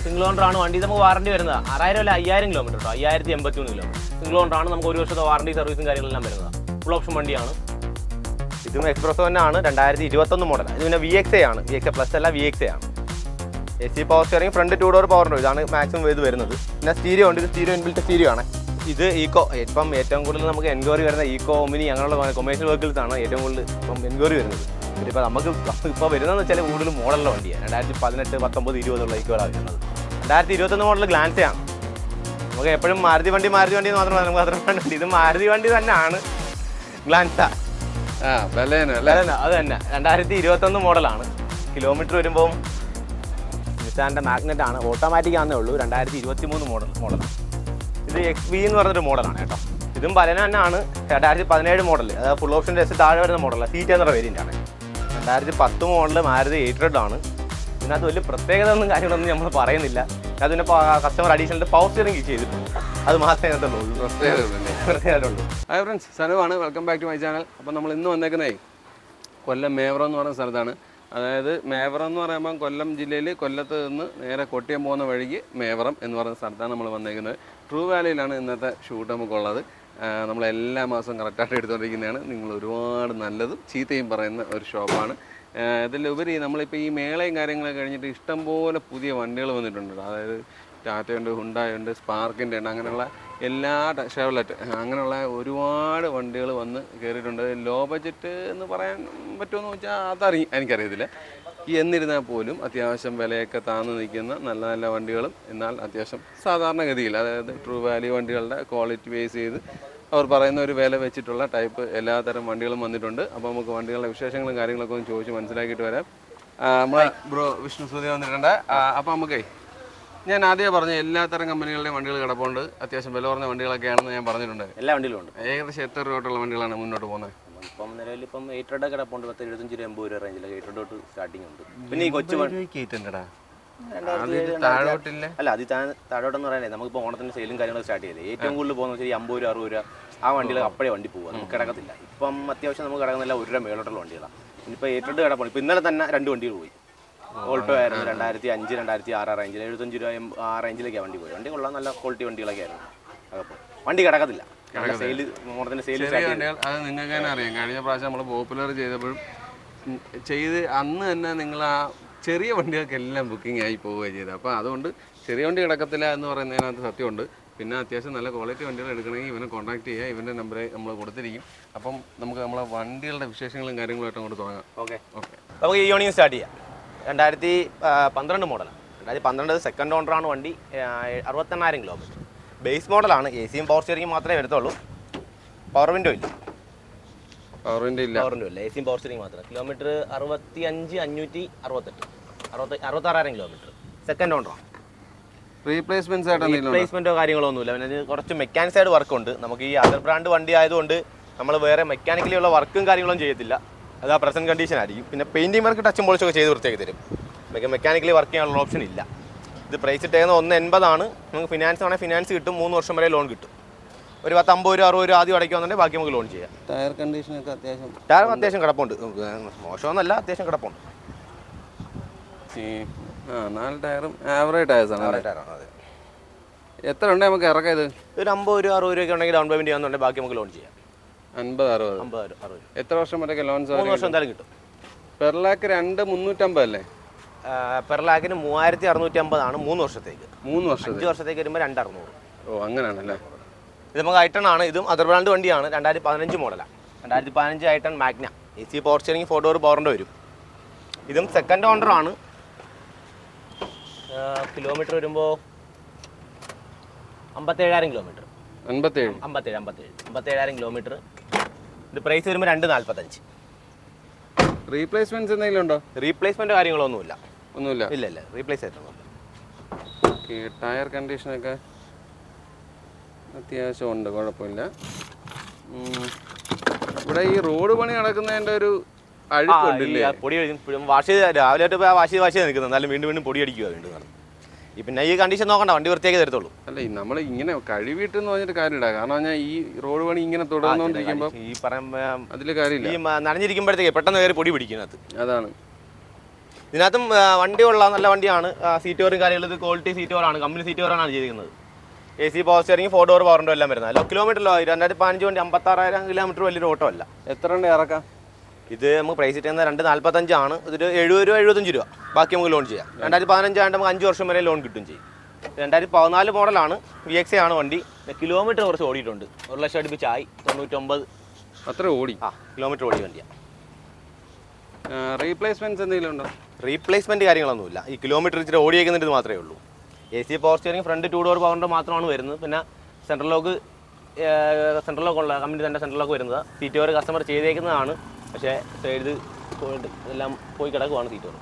Single ഓണറാണ് വണ്ടി. നമുക്ക് വാറണ്ടി വരുന്നത് 6000 അല്ല 5000 കിലോമീറ്റർ കേട്ടോ. 5083 കിലോമീറ്റർ സിംഗിൾ ഓണറാണ്. നമുക്ക് 1 വർഷത്തെ വാറണ്ടി സർവീസും കാര്യങ്ങളെല്ലാം വരുന്നത്. ഫുൾ ഓപ്ഷൻ വണ്ടിയാണ്. ഇതും എക്സ്പ്രസ് തന്നെയാണ്. 2021 മോഡലാണ്. ഇത് പിന്നെ VXA ആണ്. VXA പ്ലസ് അല്ല, VXA ആണ്. AC power steering, front 2 door power window, ഇതാണ് മാക്സിമം ഇത് വരുന്നത്. പിന്നെ സ്റ്റീരിയോ ഉണ്ട്. ഇത് സ്റ്റീരിയോ ഇൻബിൽറ്റ് സ്റ്റീരിയോ ആണ്. ഇത് ഈക്കോ, ഇപ്പം ഏറ്റവും കൂടുതൽ നമുക്ക് എൻക്വയറി വരുന്ന ഈക്കോ, ഒമിനി അങ്ങനെയുള്ള കൊമേഴ്ഷ്യൽ വെഹിക്കിൾസാണ് ഏറ്റവും കൂടുതൽ ഇപ്പം എൻക്വയറി വരുന്നത്. ഇപ്പോൾ നമുക്ക് ഇപ്പോൾ വരുന്നതെന്ന് വെച്ചാൽ കൂടുതൽ മോഡലുള്ള വണ്ടിയാണ്. 2018, 19, 20 ഈക്കോകളാണ് വരുന്നത്. 2021 മോഡൽ ഗ്ലാൻസയാണ്. നമുക്ക് എപ്പോഴും മാരുതി വണ്ടി എന്ന് മാത്രമല്ല നമുക്ക് അത്ര വണ്ടി. ഇത് മാരുതി വണ്ടി തന്നെയാണ്, ഗ്ലാൻസ. അത് തന്നെ 2021 മോഡലാണ്. കിലോമീറ്റർ വരുമ്പോൾ നിസാൻ്റെ മാഗ്നറ്റ് ആണ്. ഓട്ടോമാറ്റിക് ആണെന്നേ ഉള്ളൂ. 2023 മോഡലാണ്. ഇത് XV എന്ന് പറഞ്ഞൊരു മോഡലാണ് കേട്ടോ. ഇതും ബലന തന്നെയാണ്. 2017 മോഡൽ, അതായത് ഫുൾ ഓപ്ഷൻ എസ് താഴെ വരുന്ന മോഡലാണ്. സീറ്റ് എന്ന വേരിയൻ്റ് ആണ്. 2010 മോഡൽ മാരുതി 800 ആണ്. ഇതിനകത്ത് വലിയ പ്രത്യേകത ഒന്നും കാര്യങ്ങളൊന്നും നമ്മൾ പറയുന്നില്ല. അത് പിന്നെ കസ്റ്റമർ അഡീഷണൽ പവർ സ്റ്റിയറിംഗ് ചെയ്തിട്ടുണ്ട്. അത് മാത്രമേ അതിനകത്തുള്ളൂ, പ്രത്യേകതയുള്ളൂ. ഹായ് ഫ്രണ്ട്സ്, സനുവാണ്. Welcome back to my channel. അപ്പോൾ നമ്മൾ ഇന്ന് വന്നേക്കുന്നേ കൊല്ലം മേവറം എന്ന് പറയുന്ന സ്ഥലത്താണ്. അതായത് മേവറം എന്ന് പറയുമ്പോൾ കൊല്ലം ജില്ലയിൽ കൊല്ലത്ത് നിന്ന് നേരെ കൊട്ടിയം പോകുന്ന വഴിക്ക് മേവറം എന്ന് പറയുന്ന സ്ഥലത്താണ് നമ്മൾ വന്നേക്കുന്നത്. ട്രൂ വാലിയിലാണ് ഇന്നത്തെ ഷൂട്ട് നമുക്കുള്ളത്. നമ്മളെല്ലാ മാസവും കറക്റ്റായിട്ട് എടുത്തുകൊണ്ടിരിക്കുന്നതാണ്. നിങ്ങൾ ഒരുപാട് നല്ലതും ചീത്തയും പറയുന്ന ഒരു ഷോപ്പാണ്. ഇതിലുപരി നമ്മളിപ്പോൾ ഈ മേളയും കാര്യങ്ങളൊക്കെ കഴിഞ്ഞിട്ട് ഇഷ്ടംപോലെ പുതിയ വണ്ടികൾ വന്നിട്ടുണ്ട്. അതായത് ടാറ്റയുണ്ട്, ഹുണ്ടായുണ്ട്, സ്പാർക്കിൻ്റെ ഉണ്ട്, അങ്ങനെയുള്ള എല്ലാ ഷെവർലെറ്റ് അങ്ങനെയുള്ള ഒരുപാട് വണ്ടികൾ വന്ന് കയറിയിട്ടുണ്ട്. ലോ ബഡ്ജറ്റ് എന്ന് പറയാൻ പറ്റുമെന്ന് വെച്ചാൽ എനിക്കറിയത്തില്ല. എന്നിരുന്നാൽ പോലും അത്യാവശ്യം വിലയൊക്കെ താഴ്ന്നു നിൽക്കുന്ന നല്ല നല്ല വണ്ടികളും, എന്നാൽ അത്യാവശ്യം സാധാരണഗതിയിൽ, അതായത് ട്രൂ വാല്യൂ വണ്ടികളുടെ ക്വാളിറ്റി ബേസ് ചെയ്ത് അവർ പറയുന്ന ഒരു വില വെച്ചിട്ടുള്ള ടൈപ്പ് എല്ലാത്തരം വണ്ടികളും വന്നിട്ടുണ്ട്. അപ്പോൾ നമുക്ക് വണ്ടികളുടെ വിശേഷങ്ങളും കാര്യങ്ങളൊക്കെ ഒന്ന് ചോദിച്ച് മനസ്സിലാക്കിയിട്ട് വരാം. നമ്മളെ ബ്രോ വിഷ്ണു സുധി വന്നിട്ടുണ്ട്. അപ്പോൾ നമുക്കേ, ഞാൻ ആദ്യമേ പറഞ്ഞ എല്ലാത്തരം കമ്പനികളുടെയും വണ്ടികൾ കിടപ്പുണ്ട്. അത്യാവശ്യം വില കുറഞ്ഞ വണ്ടികളൊക്കെയാണെന്ന് ഞാൻ പറഞ്ഞിട്ടുണ്ട്. എല്ലാ വണ്ടികളും ഉണ്ട്. ഏകദേശം എത്ര രൂപയുള്ള വണ്ടികളാണ് മുന്നോട്ട് പോകുന്നത്? ഇപ്പം നിലവിൽ ഇപ്പം 800 കിടപ്പുണ്ട്. 1075-80 രൂപ റേഞ്ചിലൊക്കെ 800 സ്റ്റാർട്ടിംഗ് ഉണ്ട്. പിന്നെ ഈ കൊച്ചു താഴോട്ടില്ല, അല്ല അത് താഴോട്ടെന്ന് പറയാനേ നമുക്കിപ്പോൾ ഓണത്തിന് സെയിലും കാര്യങ്ങളൊക്കെ സ്റ്റാർട്ട് ചെയ്തത്. ഏറ്റവും കൂടുതൽ പോകുന്ന വെച്ചാൽ 50 രൂപ 60 രൂപ ആ വണ്ടികൾ അപ്പോഴേ വണ്ടി പോകുക. നമുക്ക് കിടക്കത്തില്ല. ഇപ്പം അത്യാവശ്യം നമുക്ക് കിടക്കുന്നില്ല 1 രൂപ മേലോട്ടുള്ള വണ്ടികളാണ്. ഇനിയിപ്പോൾ 800 കിടപ്പുണ്ട്. ഇപ്പോൾ ഇന്നലെ തന്നെ 2 വണ്ടികൾ പോയി. ഓൾട്ടോ ആയിരുന്നു 2005, 2006 റേഞ്ചിൽ 75 രൂപ ആ റേഞ്ചിലേക്കാണ് വണ്ടി പോയി. വണ്ടി കൊള്ളാം, നല്ല ക്വാളിറ്റി വണ്ടികളൊക്കെ ആയിരുന്നു. അപ്പോൾ വണ്ടി കിടക്കത്തില്ല. ഓണത്തിന് സെയിൽ അത് നിങ്ങൾക്ക് തന്നെ അറിയാം. കഴിഞ്ഞ പ്രാവശ്യം നമ്മൾ പോപ്പുലർ ചെയ്തപ്പോഴും അന്ന് തന്നെ നിങ്ങൾ ആ ചെറിയ വണ്ടികൾക്കെല്ലാം ബുക്കിംഗ് ആയി പോവുകയാണ് ചെയ്തത്. അപ്പോൾ അതുകൊണ്ട് ചെറിയ വണ്ടി കിടക്കത്തില്ല എന്ന് പറയുന്നതിനകത്ത് സത്യമുണ്ട്. പിന്നെ അത്യാവശ്യം നല്ല ക്വാളിറ്റി വണ്ടികൾ എടുക്കണമെങ്കിൽ ഇവനെ കോൺടാക്ട് ചെയ്യുക. ഇവൻ്റെ നമ്പർ നമ്മൾ കൊടുത്തിരിക്കും. അപ്പം നമുക്ക് നമ്മളെ വണ്ടികളുടെ വിശേഷങ്ങളും കാര്യങ്ങളുമായിട്ട് അങ്ങോട്ട് തുടങ്ങാം. ഓക്കെ നമുക്ക് ഈ യൂണിയൻ സ്റ്റാർട്ട് ചെയ്യാം. 2012 മോഡലാണ്. 2012 സെക്കൻഡ് ഓണറാണ് വണ്ടി. 68,000 കിലോമീറ്റർ. ബേസ് മോഡലാണ്. AC പവർ സ്റ്റിയറിംഗ് മാത്രമേ വരത്തുള്ളൂ. പവർ വിൻഡോ ഇല്ല. പവർ വിൻഡോ ഇല്ല. AC പവർ സ്റ്റിയറിംഗ് മാത്രം. Kilometre 65,568, 66,000 kilometre. സെക്കൻഡ് ഓണറാണ്. റീപ്ലേസ്മെന്റോ കാര്യങ്ങളോ ഒന്നുമില്ല. പിന്നെ കുറച്ച് മെക്കാനിക് സൈഡ് വർക്ക് ഉണ്ട്. നമുക്ക് ഈ അതർ ബ്രാൻഡ് വണ്ടി ആയതുകൊണ്ട് നമ്മൾ വേറെ മെക്കാനിക്കലി ഉള്ള വർക്കും കാര്യങ്ങളൊന്നും ചെയ്യത്തില്ല. അത് ആ പ്രസന്റ് കണ്ടീഷൻ ആയിരിക്കും. പിന്നെ പെയിന്റിംഗ് വർക്ക് ടച്ചും പോളിഷൊക്കെ ചെയ്ത് വൃത്തിയാക്കി തരും. മെക്കാനിക്കലി വർക്ക് ചെയ്യാനുള്ള ഓപ്ഷൻ ഇല്ല. ഇത് പ്രൈസ് ഇട്ടേക്കുന്നത് 180. നമുക്ക് ഫിനാൻസ് വേണമെങ്കിൽ ഫിനാൻസ് കിട്ടും. 3 വർഷം വരെ ലോൺ കിട്ടും. ഒരു 50 രൂപ 60 രൂപ ആദ്യം അടയ്ക്കുവാന്നുണ്ടെങ്കിൽ ബാക്കി നമുക്ക് ലോൺ ചെയ്യാം. ടയർ കണ്ടീഷനൊക്കെ അത്യാവശ്യം കിടപ്പുണ്ട്. മോശമൊന്നുമല്ല, അത്യാവശ്യം കിടപ്പുണ്ട്. 4 ടയറും ആവറേജ് ടയർസാണ്. അതെ. എത്ര ഉണ്ട് നമുക്ക് ഇറക്കാം? ഇത് ഒരു 50 രൂപ 60 രൂപയൊക്കെ ഉണ്ടെങ്കിൽ ഡൗൺ പേയ്മെന്റ് ചെയ്യാന്നുണ്ടെങ്കിൽ ബാക്കി നമുക്ക് ലോൺ ചെയ്യാം. 50-60. എത്ര വർഷം വരെയൊക്കെ ലോൺ? 3 വർഷം എന്തായാലും കിട്ടും. പെർ ലാക്ക് 2,350 അല്ലേ? പെർ ലാക്കിന് 3,650 ആണ് 3 വർഷത്തേക്ക്. 3 വർഷം 5 വർഷത്തേക്ക് വരുമ്പോൾ 2,600. ഓ, അങ്ങനെയാണല്ലേ. ഇത് നമുക്ക് ഐട്ടൺ ആണ്. ഇതും അതർ ബ്രാൻഡ് വണ്ടിയാണ്. 2015 മോഡലാണ്. 2015 ഐട്ടൺ Magna. AC power steering 4 door power window വരും. ഇതും സെക്കൻഡ് ഓണറാണ്. കിലോമീറ്റർ വരുമ്പോൾ 57,000 കിലോമീറ്റർ. 57,000 കിലോമീറ്റർ. ഇത് പ്രൈസ് വരുമ്പോൾ 2,45. റീപ്ലേസ്മെന്റ്സ് എന്തെങ്കിലും ഉണ്ടോ? റീപ്ലേസ്മെന്റ് കാര്യങ്ങളൊന്നുമില്ല. ഇല്ല റീപ്ലേസ് ആയിട്ടൊന്നുമില്ല. ടയർ കണ്ടീഷനൊക്കെ അത്യാവശ്യം ഉണ്ട്, കുഴപ്പമില്ല. ഇവിടെ ഈ റോഡ് പണി നടക്കുന്നതിൻ്റെ ഒരു അഴുക്കുണ്ടല്ലേ? പൊടി വാഷ് ചെയ്ത് രാവിലെ വാഷ് ചെയ്ത് നിൽക്കുന്നത്. എന്നാലും വീണ്ടും പൊടി അടിക്കുക വീണ്ടും. പിന്നെ ഈ കണ്ടീഷൻ നോക്കണ്ട, വണ്ടി വൃത്തിയാക്കി തരത്തുള്ളൂ. അല്ല, നമ്മൾ ഇങ്ങനെ കഴുകിയിട്ടെന്ന് പറഞ്ഞിട്ട് കാര്യമില്ല. കാരണം പറഞ്ഞാൽ ഈ റോഡ് പണി ഇങ്ങനെ തുടർന്നുകൊണ്ടിരിക്കുമ്പോൾ ഈ പറയുമ്പോൾ അതിൽ കാര്യമില്ല. ഈ നനഞ്ഞിരിക്കുമ്പോഴത്തേക്ക് പെട്ടെന്ന് കയറി പൊടി പിടിക്കുന്നത്. അതാണ്. ഇതിനകത്തും വണ്ടിയുള്ള നല്ല വണ്ടിയാണ്. സീറ്റ് കവറും കാര്യങ്ങളും ഇത് ക്വാളിറ്റി സീറ്റ് കവറാണ്, കമ്പനി സീറ്റ് കവറാണ് ചെയ്തിരിക്കുന്നത്. AC പവർ സ്റ്റിയറിംഗ് 4 ഡോർ പവറിൻ്റെ എല്ലാം വരുന്നത്. ലോ കിലോമീറ്ററിലോ 2015 വണ്ടി 56,000 കിലോമീറ്റർ വലിയൊരു ഓട്ടോ അല്ല. എത്ര ഉണ്ട് ഇറക്കാം? ഇത് നമുക്ക് പ്രൈസ് ഇട്ടുന്നത് 245 ആണ്. ഇതൊരു 70 രൂപ 75 രൂപ ബാക്കി നമുക്ക് ലോൺ ചെയ്യാം. 2015 ആയിട്ട് നമുക്ക് 5 വർഷം വരെ ലോൺ കിട്ടും ചെയ്യും. 2014 മോഡലാണ്, VXA ആണ് വണ്ടി. കിലോമീറ്റർ കുറച്ച് ഓടിയിട്ടുണ്ട്, 1 ലക്ഷം അടുപ്പിച്ചായി, 99 അത്ര ഓടി. കിലോമീറ്റർ ഓടിയ വണ്ടിയാണ്. റീപ്ലേസ്മെൻറ്റ്സ് എന്തെങ്കിലും ഉണ്ടോ? റീപ്ലേസ്മെൻറ്റ് കാര്യങ്ങളൊന്നുമില്ല. ഈ കിലോമീറ്റർ ഇച്ചിരി ഓടിയേക്കുന്നിട്ട് മാത്രമേ ഉള്ളൂ. AC power steering front 2 door പവറിൻ്റെ മാത്രമാണ് വരുന്നത്. പിന്നെ സെൻട്രൽ ലോക്ക് ഉള്ള കമ്പനി തന്നെ സെൻട്രൽ ലോക്ക് വരുന്നത്. സീറ്റ് കവർ കസ്റ്റമർ ചെയ്തേക്കുന്നതാണ്, പക്ഷേ സൈഡ് എല്ലാം പോയി കിടക്കുവാണ് സീറ്റ് കവർ.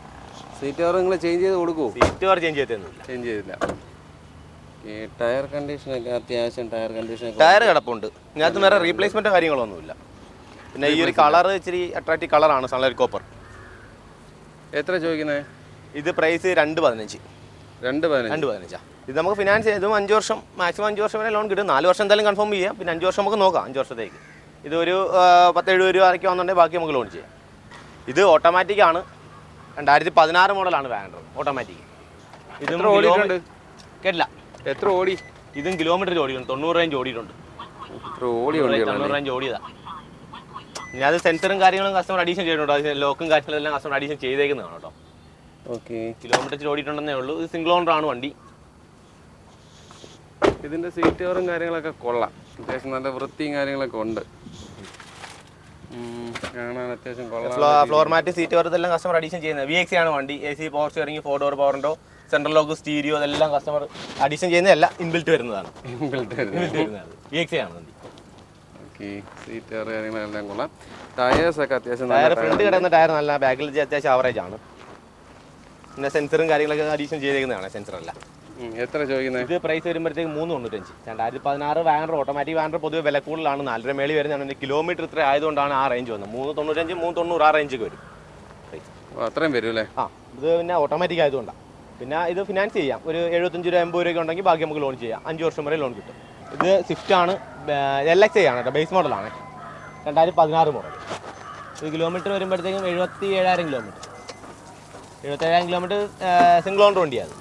സീറ്റ് കവർ നിങ്ങൾ ചേഞ്ച് ചെയ്ത് കൊടുക്കുമോ? സീറ്റ് കവർ ചേഞ്ച് ചെയ്തൊന്നുമില്ല. ചേഞ്ച് ചെയ്തില്ല. ടയർ കണ്ടീഷനൊക്കെ അത്യാവശ്യം ടയർ കിടപ്പുണ്ട്. ഇതിനകത്ത് വേറെ റീപ്ലേസ്മെൻറ്റോ കാര്യങ്ങളൊന്നുമില്ല. പിന്നെ ഈ ഒരു കളർ ഇച്ചിരി അട്രാക്റ്റീവ് കളറാണ്, സൺലൈറ്റ് കോപ്പർ. എത്ര ചോദിക്കുന്നത്? ഇത് പ്രൈസ് 215. 215. ഇത് നമുക്ക് ഫിനാൻസ് ചെയ്തും 5 വർഷം മാക്സിമം 5 വർഷം വരെ ലോൺ കിട്ടും. 4 വർഷം എന്തായാലും കൺഫേം ചെയ്യാം. പിന്നെ 5 വർഷം നമുക്ക് നോക്കാം. 5 വർഷത്തേക്ക് ഇതൊരു 10-70 രൂപ വരയ്ക്ക് വന്നുണ്ടെങ്കിൽ ബാക്കി നമുക്ക് ലോൺ ചെയ്യാം. ഇത് ഓട്ടോമാറ്റിക് ആണ്, 2016 മോഡലാണ് വാഗണർ ഓട്ടോമാറ്റിക്. ഇത് ഓടിയിട്ടുണ്ട്? കേട്ടില്ല. എത്ര ഓടി? ഇതും കിലോമീറ്റർ ഓടിയിട്ടുണ്ട്, 90 റേഞ്ച് ഓടിയിട്ടുണ്ട്. 90 റേഞ്ച് ഓടിയതാ. ഇനി അത് സെൻസറും കാര്യങ്ങളും കസ്റ്റമർ അഡീഷൻ ചെയ്തിട്ടുണ്ട്. അത് ലോക്കും കാര്യങ്ങളെല്ലാം കസ്റ്റമർ അഡീഷൻ ചെയ്തേക്കുന്നതാണ് കേട്ടോ. ഓക്കെ. കിലോമീറ്റർ ഓടിയിട്ടുണ്ടെന്നേ ഉള്ളൂ. ഇത് സിംഗിൾ ഓണർ ആണ് വണ്ടി. ഇതിൻ്റെ സീറ്റ് കവറും കാര്യങ്ങളൊക്കെ കൊള്ളാം, അത്യാവശ്യം നല്ല വൃത്തിയും കാര്യങ്ങളൊക്കെ ഉണ്ട്, കാണാൻ അത്യാവശ്യം കൊള്ളാം. ഫ്ലോർ മാറ്റ് സീറ്റ് കവർ ഇതെല്ലാം കസ്റ്റമർ അഡീഷൻ ചെയ്യുന്നത്. VXA ആണ് വണ്ടി. AC പവർ സ്റ്റിയറിംഗ് 4 ഡോർ പവറിൻ്റോ സെൻട്രൽ ലോക്ക് സ്റ്റീരിയോ ഇതെല്ലാം കസ്റ്റമർ അഡീഷൻ ചെയ്യുന്നതല്ല, ഇൻബിൽറ്റ് വരുന്നതാണ്. VXA ആണ് വണ്ടി. ഓക്കെ. സീറ്റ് കവർ കാര്യങ്ങളെല്ലാം കൊള്ളാം. ടയേഴ്സൊക്കെ അത്യാവശ്യം ടയർ ഫ്രണ്ട് കിടക്കുന്ന ടയർ നല്ല, ബാക്കിൽ അത്യാവശ്യം ആവറേജ് ആണ്. പിന്നെ സെൻസറും കാര്യങ്ങളൊക്കെ അഡീഷൻ ചെയ്തേക്കുന്നതാണ്, സെൻസറല്ല. എത്ര ചോദിക്കുന്നത്? ഇത് പ്രൈസ് വരുമ്പോഴത്തേക്ക് 395. 2016 വാഗണർ ഓട്ടോമാറ്റിക് വാഗണർ പൊതുവെ വില കൂടുതലാണ്, 4 രൂപ മേളിൽ വരുന്നതാണ്. കിലോമീറ്റർ ഇത്ര ആയതുകൊണ്ടാണ് ആ റേഞ്ച് വന്നത്. 395, 390 ആ റേഞ്ചൊക്കെ വരും പ്രൈസ്. അത്രയും വരും അല്ലേ? ഇത് പിന്നെ ഓട്ടോമാറ്റിക് ആയതുകൊണ്ടാണ്. പിന്നെ ഇത് ഫിനാൻസ് ചെയ്യാം. ഒരു 75 രൂപ 80 രൂപയ്ക്ക് ഉണ്ടെങ്കിൽ ബാക്കി നമുക്ക് ലോൺ ചെയ്യാം. 5 വർഷം വരെ ലോൺ കിട്ടും. ഇത് സ്വിഫ്റ്റ് ആണ്, LXA ആണ് കേട്ടോ, ബേസ് മോഡലാണ്, 2016 മോഡൽ. ഇത് കിലോമീറ്റർ വരുമ്പോഴത്തേക്കും 77,000 കിലോമീറ്റർ. 77,000 കിലോമീറ്റർ സിംഗിൾ ഓണർ വണ്ടിയാണ്.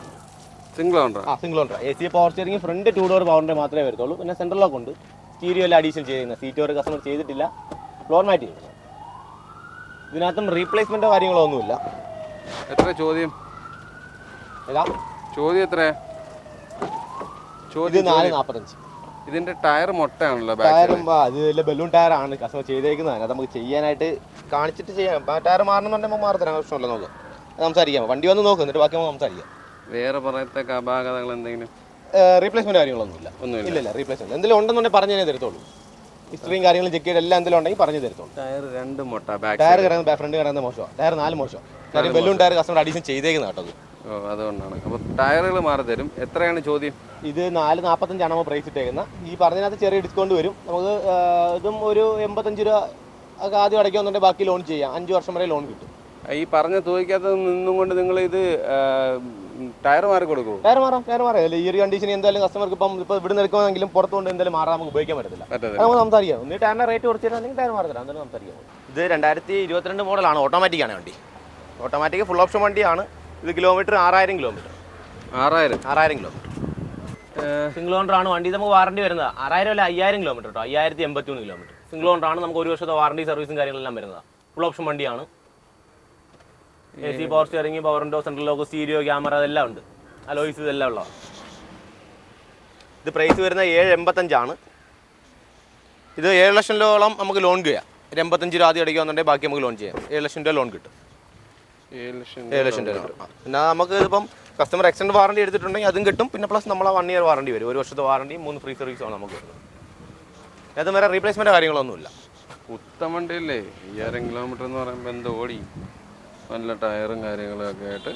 Single owner? Single owner. AC power steering front 2 door പവറിൻ്റെ മാത്രമേ വരത്തുള്ളൂ. പിന്നെ സെൻട്രൽ ലോക്ക് ഉണ്ട്, സ്റ്റീരിയോ എല്ലാം അഡീഷൻ ചെയ്യുന്നത്. സീറ്റ് കവർ കസ്റ്റമർ ചെയ്തിട്ടില്ല, ഫ്ലോർ മാറ്റ് ചെയ്തു. ഇതിനകത്തും റീപ്ലേസ്മെൻറ്റോ കാര്യങ്ങളോ ഒന്നുമില്ല. എത്ര ചോദ്യം? ഏതാ ചോദ്യം? എത്ര ചോദ്യം? 445. ഇതിന്റെ ടയർ മൊട്ടയാണല്ലോ? ടയറും അത് ബലൂൺ ടയറാണ് കസ്റ്റമർ ചെയ്തേക്കുന്നതാണ്. അത് നമുക്ക് ചെയ്യാനായിട്ട് കാണിച്ചിട്ട് ചെയ്യാം. ടയർ മാറണമെന്നുണ്ടെങ്കിൽ നമുക്ക് മാറി തരാൻ പ്രശ്നമല്ല. നോക്കാം, സംസാരിക്കാം. വണ്ടി വന്ന് നോക്കും, എന്നിട്ട് ബാക്കി നമുക്ക് സംസാരിക്കാം. വേറെ പറയത്തക്ക അപാകതകൾ എന്തെങ്കിലും? റീപ്ലേസ്മെന്റ് കാര്യങ്ങളൊന്നുമില്ല. ഇല്ല, റീപ്ലേസ്മെന്റ് എന്തെങ്കിലും ഉണ്ടെന്നുണ്ടെങ്കിൽ പറഞ്ഞു തന്നെ തരത്തുള്ളൂ. ഹിസ്റ്ററിയും കാര്യങ്ങളും ചെക്ക് ചെയ്ത് എല്ലാം എന്തെങ്കിലും ഉണ്ടെങ്കിൽ പറഞ്ഞു തരത്തുള്ളൂ. ടയർ 2 മൊട്ട, ടയർ കിടക്കുന്ന ഫ്രണ്ട് കിടക്കുന്ന മോശമാണ്. ടയർ 4 മോശം. കാര്യം ബലൂൺ ടയർ കസ്റ്റമർ അഡീഷൻ ചെയ്തേക്കുന്ന കേട്ടോ. അതുകൊണ്ടാണ്. അപ്പോൾ ടയറുകൾ മാറി തരും. എത്രയാണ് ചോദ്യം? ഇത് 445 ആണ് പ്രൈസ് ഇട്ടേക്കുന്നത്. ഈ പറഞ്ഞതിനകത്ത് ചെറിയ ഡിസ്കൗണ്ട് വരും നമുക്ക്. ഇതും ഒരു 85 രൂപ ഒക്കെ ആദ്യം അടയ്ക്കുന്നുണ്ടെങ്കിൽ ബാക്കി ലോൺ ചെയ്യാം. 5 വർഷം വരെ ലോൺ കിട്ടും. ഈ പറഞ്ഞ തുകയ്ക്കകത്ത് നിന്നും കൊണ്ട് നിങ്ങൾ ഇത് ടയർ മാറി കൊടുക്കുമോ? ടയർ മാറാം. അല്ല, ഈ ഒരു കണ്ടീഷൻ എന്തായാലും കസ്റ്റമർക്ക് ഇപ്പോൾ ഇവിടെ നിൽക്കുമെങ്കിലും പുറത്തുകൊണ്ട് എന്തായാലും മാറാൻ നമുക്ക് ഉപയോഗിക്കാൻ പറ്റത്തില്ല. നമുക്ക് സംസാരിക്കാം. ഒന്ന് ടയറിന്റെ റേറ്റ് കുറച്ച് അല്ലെങ്കിൽ ടയർ മാറി തരാം, എന്തായാലും സംസാരിക്കാം. ഇത് 2022 മോഡലാണ്, ഓട്ടോമാറ്റിക് ആണ് വണ്ടി. ഓട്ടോമാറ്റിക് ഫുൾ ഓപ്ഷൻ വണ്ടിയാണ്. ഇത് kilometre 6,000 kilometre. 6,000 kilometre. Single owner ആണ് വണ്ടി. നമുക്ക് വാറണ്ടി വരുന്നത് 6,000 അല്ല 5,000 കിലോമീറ്റർ കേട്ടോ. 5,083 കിലോമീറ്റർ. സിംഗിൾ ഓണർ ആണ്. നമുക്ക് 1 വർഷത്തെ വാറണ്ടി സർവീസും കാര്യങ്ങളെല്ലാം വരുന്നത്. ഫുൾ ഓപ്ഷൻ വണ്ടിയാണ്. AC power steering, power window, central lock, stereo, camera അതെല്ലാം ഉണ്ട്. അലോയ്സ് ഇതെല്ലാം ഉള്ളതാണ്. ഇത് പ്രൈസ് വരുന്നത് 785 ആണ്. ഇത് 7 ലക്ഷം രൂപയോളം നമുക്ക് ലോൺ ചെയ്യാം. 85 രൂപ ആദ്യം അടിക്കുകയെന്നുണ്ടെങ്കിൽ ബാക്കി നമുക്ക് ലോൺ ചെയ്യാം. 7 ലക്ഷം രൂപ ലോൺ കിട്ടും. 7 ലക്ഷം രൂപ. പിന്നെ നമുക്ക് ഇതിപ്പം കസ്റ്റമർ എക്സ്റ്റൻഡ് വാറണ്ടി എടുത്തിട്ടുണ്ടെങ്കിൽ അതും കിട്ടും. പിന്നെ പ്ലസ് നമ്മളെ 1 ഇയർ വാറണ്ടി വരും. 1 വർഷത്തെ വാറണ്ടി, 3 ഫ്രീ സർവീസാണ് നമുക്ക് വരുന്നത്. അത് വേറെ റീപ്ലേസ്മെൻറ്റ് കാര്യങ്ങളൊന്നുമില്ല. ഉത്തമ വണ്ടിയല്ലേ? 5000 കിലോമീറ്റർ എന്ന് പറയുമ്പോൾ എന്താ ഓടി, നല്ല ടയറും കാര്യങ്ങളൊക്കെ ആയിട്ട്.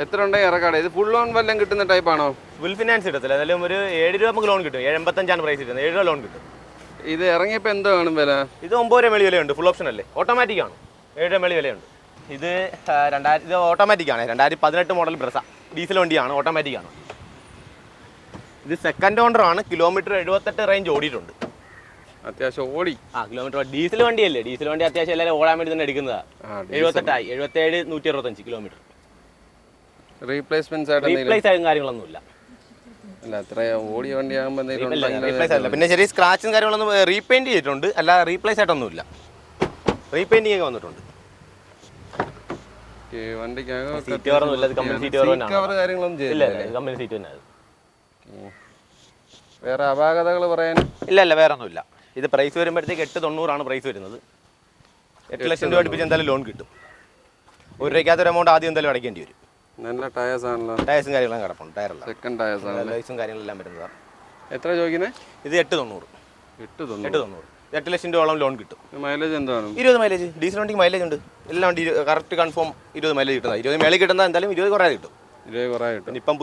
എത്ര ഉണ്ടെങ്കിൽ ഇറക്കാടെ? ഇത് ഫുൾ ലോൺ വല്ലതും കിട്ടുന്ന ടൈപ്പാണോ? ഫുൾ ഫിനാൻസ് കിട്ടത്തില്ല. എന്തായാലും ഒരു 7 രൂപ നമുക്ക് ലോൺ കിട്ടും. 785 പ്രൈസ് കിട്ടുന്നത്. 7 രൂപ ലോൺ കിട്ടും. ഇത് ഇറങ്ങിയപ്പോൾ എന്തോ വേണം വില? ഇത് 9 രൂപ മേളി വിലയുണ്ട്. ഫുൾ ഓപ്ഷൻ അല്ലേ, ഓട്ടോമാറ്റിക് ആണ്. 7 രൂപ മേളി വിലയുണ്ട്. ഇത് ഇത് ഓട്ടോമാറ്റിക് ആണ്. 2018 മോഡൽ ബ്രസ ഡീസൽ വണ്ടിയാണ്, ഓട്ടോമാറ്റിക് ആണ്. ഇത് സെക്കൻഡ് ഓണർ ആണ്. കിലോമീറ്റർ 78 റേഞ്ച് ഓടിയിട്ടുണ്ട്. അത്യാവശ്യം ഓടി. കിലോമീറ്റർ ഡീസൽ വണ്ടിയല്ലേ, ഡീസൽ വണ്ടി അത്യാവശ്യം എല്ലാവരും ഓടാൻ വേണ്ടി തന്നെ എടുക്കുന്നതാണ്. 77 165 കിലോമീറ്റർ. റീപ്ലേസ്മെന്റ് റീപ്ലേസ് ആയും കാര്യങ്ങളൊന്നുമില്ല. അല്ല അത്ര ഓടിയ വണ്ടിയാകുമ്പോൾ റീപ്ലേസ് ആയില്ല. പിന്നെ ചെറിയ സ്ക്രാച്ചും കാര്യങ്ങളൊന്നും റീപെയിന്റ് ചെയ്തിട്ടുണ്ട്, അല്ല റീപ്ലേസ് ആയിട്ടൊന്നുമില്ല. റീപെയിന്റിംഗ് ഒക്കെ വന്നിട്ടുണ്ട്. സീറ്റ് കവറൊന്നുമില്ല, കമ്പനി സീറ്റ് കവർ കാര്യങ്ങളൊന്നും ഇല്ല, കമ്പനി സീറ്റ് തന്നെ. വേറെ അപാകതകൾ പറയാൻ ഇല്ല, വേറെ ഒന്നുമില്ല. ഇത് പ്രൈസ് വരുമ്പോഴത്തേക്ക് 890 പ്രൈസ് വരുന്നത്. 8 ലക്ഷം രൂപ അടുപ്പിച്ച് എന്തായാലും ലോൺ കിട്ടും. 1 രൂപയ്ക്കകത്തൊരു എമൗണ്ട് ആദ്യം എന്തായാലും അടയ്ക്കേണ്ടി വരും. നല്ല ടയേഴ്സ് ആണല്ലോ. ടയേഴ്സും കാര്യങ്ങളും കിടപ്പുണ്ട്. ടയറല്ല, സെക്കൻഡ് ടയേഴ്സ് ആണ്. ലൈസും കാര്യങ്ങളെല്ലാം വരുന്നതാണ്. എത്ര ചോദിക്കുന്നത്? ഇത് 890. 8 ലക്ഷം രൂപയോളം ലോൺ കിട്ടും. മൈലേജ് എന്താണ്? 20 മൈലേജ്. ഡീസൽ വണ്ടിക്ക് മൈലേജ് ഉണ്ട്. എല്ലാം വണ്ടി കറക്റ്റ് കൺഫേം 20 മൈലേജ് കിട്ടുന്നത്. 20 മേളിൽ കിട്ടുന്നത് എന്തായാലും 20 കുറേ കിട്ടും. 20 കുറേ കിട്ടും. ഇപ്പം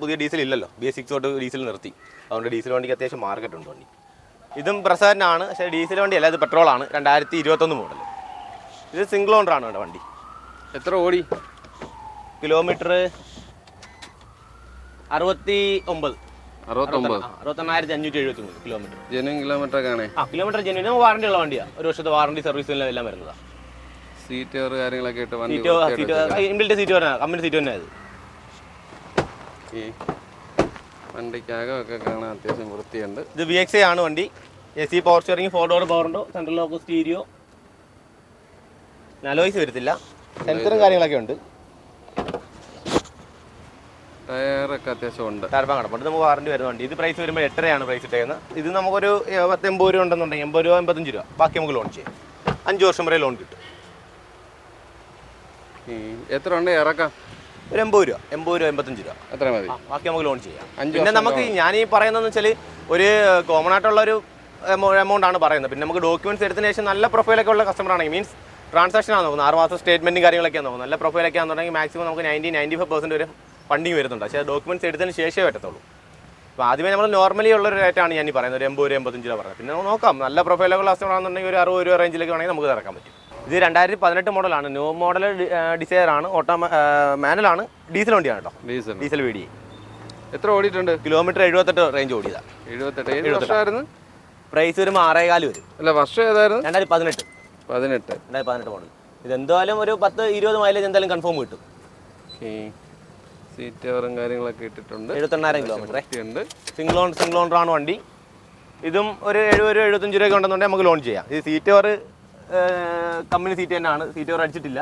പുതിയ ഡീസൽ ഇല്ലല്ലോ, BS6 തൊട്ട് ഡീസൽ നിർത്തി. അതുകൊണ്ട് ഡീസൽ വണ്ടിക്ക് അത്യാവശ്യം മാർക്കറ്റ് ഉണ്ട് വണ്ടി. ഇതും പ്രസാദനാണ്, പക്ഷേ ഡീസൽ വണ്ടിയല്ല, ഇത് പെട്രോളാണ്. 2021 മോഡൽ. ഇത് സിംഗിൾ ഓണറാണ് ഇവിടെ വണ്ടി. എത്ര ഓടി? കിലോമീറ്റർ 69. 68,573 കിലോമീറ്റർ. ജെന്യൂൻ കിലോമീറ്റർ ഒക്കെ കിലോമീറ്റർ ജെന്യൂൻ വാറണ്ടി ഉള്ള വണ്ടിയാണ്. 1 വർഷത്തെ വാറണ്ടി സർവീസ് എല്ലാം വരുന്നതാണ്. സീറ്റ് കാര്യങ്ങളൊക്കെ ഇട്ട് ഇൻബിൽറ്റ് സീറ്റ് വരുന്നത്, കമ്പനി സീറ്റ് തന്നെ. അത് വണ്ടിക്കകമൊക്കെ കാണാൻ അത്യാവശ്യം വൃത്തിയുണ്ട്. ഇത് VXA ആണ് വണ്ടി. AC പവർ സ്റ്റിയറിംഗ്, 4 ഡോർ പവറുണ്ടോ, സെൻട്രൽ ലോക്ക് സ്റ്റീരിയോ, അലോയ്സ് വരത്തില്ല, സെൻസറും കാര്യങ്ങളൊക്കെ ഉണ്ട്. ടയറൊക്കെ അത്യാവശ്യം ഉണ്ട്. ടയർപ്പം കിടപ്പുണ്ട്. നമുക്ക് വാറണ്ടി വരുന്ന വണ്ടി. ഇത് പ്രൈസ് വരുമ്പോൾ 8.5 പ്രൈസ് ഇട്ടേക്കുന്നത്. ഇത് നമുക്കൊരു 80 രൂപ ഉണ്ടെന്നുണ്ടെങ്കിൽ 80 രൂപ 55 രൂപ ബാക്കി നമുക്ക് ലോൺ ചെയ്യാം. 5 വർഷം വരെ ലോൺ കിട്ടും. എത്ര ഉണ്ട് ഇറക്കാം? ഒരു 80 രൂപ 85 രൂപ അത്ര മതി. ബാക്കി നമുക്ക് ലോൺ ചെയ്യാം. പിന്നെ നമുക്ക് ഞാൻ ഈ പറയുന്നതെന്ന് വെച്ചാൽ ഒരു കോമൺ ആയിട്ടുള്ളൊരു എമൗണ്ട് ആണ് പറയുന്നത്. പിന്നെ നമുക്ക് ഡോക്യുമെന്റ്സ് എടുത്തതിന് ശേഷം നല്ല പ്രൊഫൈലൊക്കെ ഉള്ള കസ്റ്റമർ ആണെങ്കിൽ, മീൻസ് ട്രാൻസാക്ഷൻ ആണ് നോക്കുന്നത്, 6 മാസം സ്റ്റേറ്റ്മെന്റും കാര്യങ്ങളൊക്കെയാണ് നോക്കുന്നത്. നല്ല പ്രൊഫൈലൊക്കെ ആണെന്നുണ്ടെങ്കിൽ മാക്സിമം നമുക്ക് 90-95% വരെ ഫണ്ടിങ് വരുന്നുണ്ട്. പക്ഷേ ഡോക്യുമെന്റ്സ് എടുത്തതിന് ശേഷമേ പറ്റത്തുള്ളൂ. അപ്പോൾ ആദ്യമേ നമ്മൾ നോർമലി ഉള്ളൊരു റേറ്റാണ് ഞാൻ ഈ പറയുന്നത്, ഒരു 80 രൂപ 85 രൂപ പറയുന്നത്. പിന്നെ നമുക്ക് നോക്കാം, നല്ല പ്രൊഫൈലൊക്കെ കസ്റ്റമർ ആണെന്നുണ്ടെങ്കിൽ ഒരു 60 രൂപ റേഞ്ചിലേക്ക് വേണമെങ്കിൽ നമുക്ക് ഇറക്കാൻ പറ്റും. ഇത് 2018 മോഡലാണ്. ന്യൂ മോഡൽ ഡിസൈർ ആണ്, മാനുവലാണ്, ഡീസൽ വണ്ടിയാണ് കേട്ടോ. Diesel VDI. എത്ര ഓടിയിട്ടുണ്ട്? Kilometre 78 range ഓടിയതാണ്. 78 പ്രൈസ് വരുമ്പോൾ 6.25 വരും. അല്ല വർഷം ഏതായിരുന്നു? 2018 മോഡൽ. ഇതെന്തായാലും ഒരു 10-20 മൈലേജ് എന്തായാലും കൺഫേം കിട്ടും. സീറ്റ് കവറും കാര്യങ്ങളൊക്കെ ഇട്ടിട്ടുണ്ട്. 78,000 കിലോമീറ്റർ ഉണ്ട്. സിംഗിൾ ഓണറാണ് വണ്ടി. ഇതും ഒരു 70 രൂപ 75 രൂപ ഉണ്ടെന്നുണ്ടെങ്കിൽ നമുക്ക് ലോൺ ചെയ്യാം. ഇത് സീറ്റ് കവർ കമ്പനി സീറ്റ് തന്നെയാണ്. സീറ്റ് കവർ അടിച്ചിട്ടില്ല,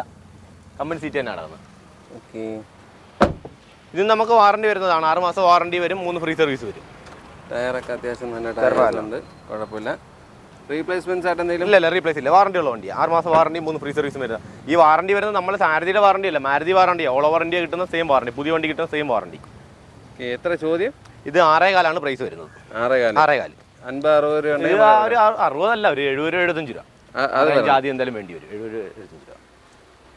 കമ്പനി സീറ്റ് തന്നെയാണ് അത്. ഇത് നമുക്ക് വാറണ്ടി വരുന്നതാണ്. 6 മാസം വാറണ്ടി വരും, 3 ഫ്രീ സർവീസ് വരും. ടയറൊക്കെ അത്യാവശ്യം നല്ല ടയറുണ്ട്, കുഴപ്പമില്ല. റീപ്ലേസ്മെന്റ് ആയിട്ട് എന്തെങ്കിലും? ഇല്ല, റീപ്ലേസ് ഇല്ല. വാറണ്ടി ഉള്ള വണ്ടി. 6 മാസം വാറണ്ടി, 3 ഫ്രീ സർവീസും വരുന്നത്. ഈ വാറണ്ടി വരുന്നത് നമ്മൾ സാരഥിയുടെ വാറണ്ടി അല്ല, മാരുതി വാറണ്ടിയാണ്. ഓൾ ഓവർ ഇന്ത്യ കിട്ടുന്ന സെയിം വാറണ്ടി, പുതിയ വണ്ടി കിട്ടുന്ന സെയിം വാറണ്ടി. എത്ര ചോദ്യം? ഇത് 6.25 പ്രൈസ് വരുന്നത്. 6.25. 50-60 രൂപ? ഒരു 60 അല്ല, ഒരു 70 രൂപ 75 രൂപ ആദ്യം എന്തായാലും വേണ്ടി വരും. 70 രൂപ 75 രൂപ.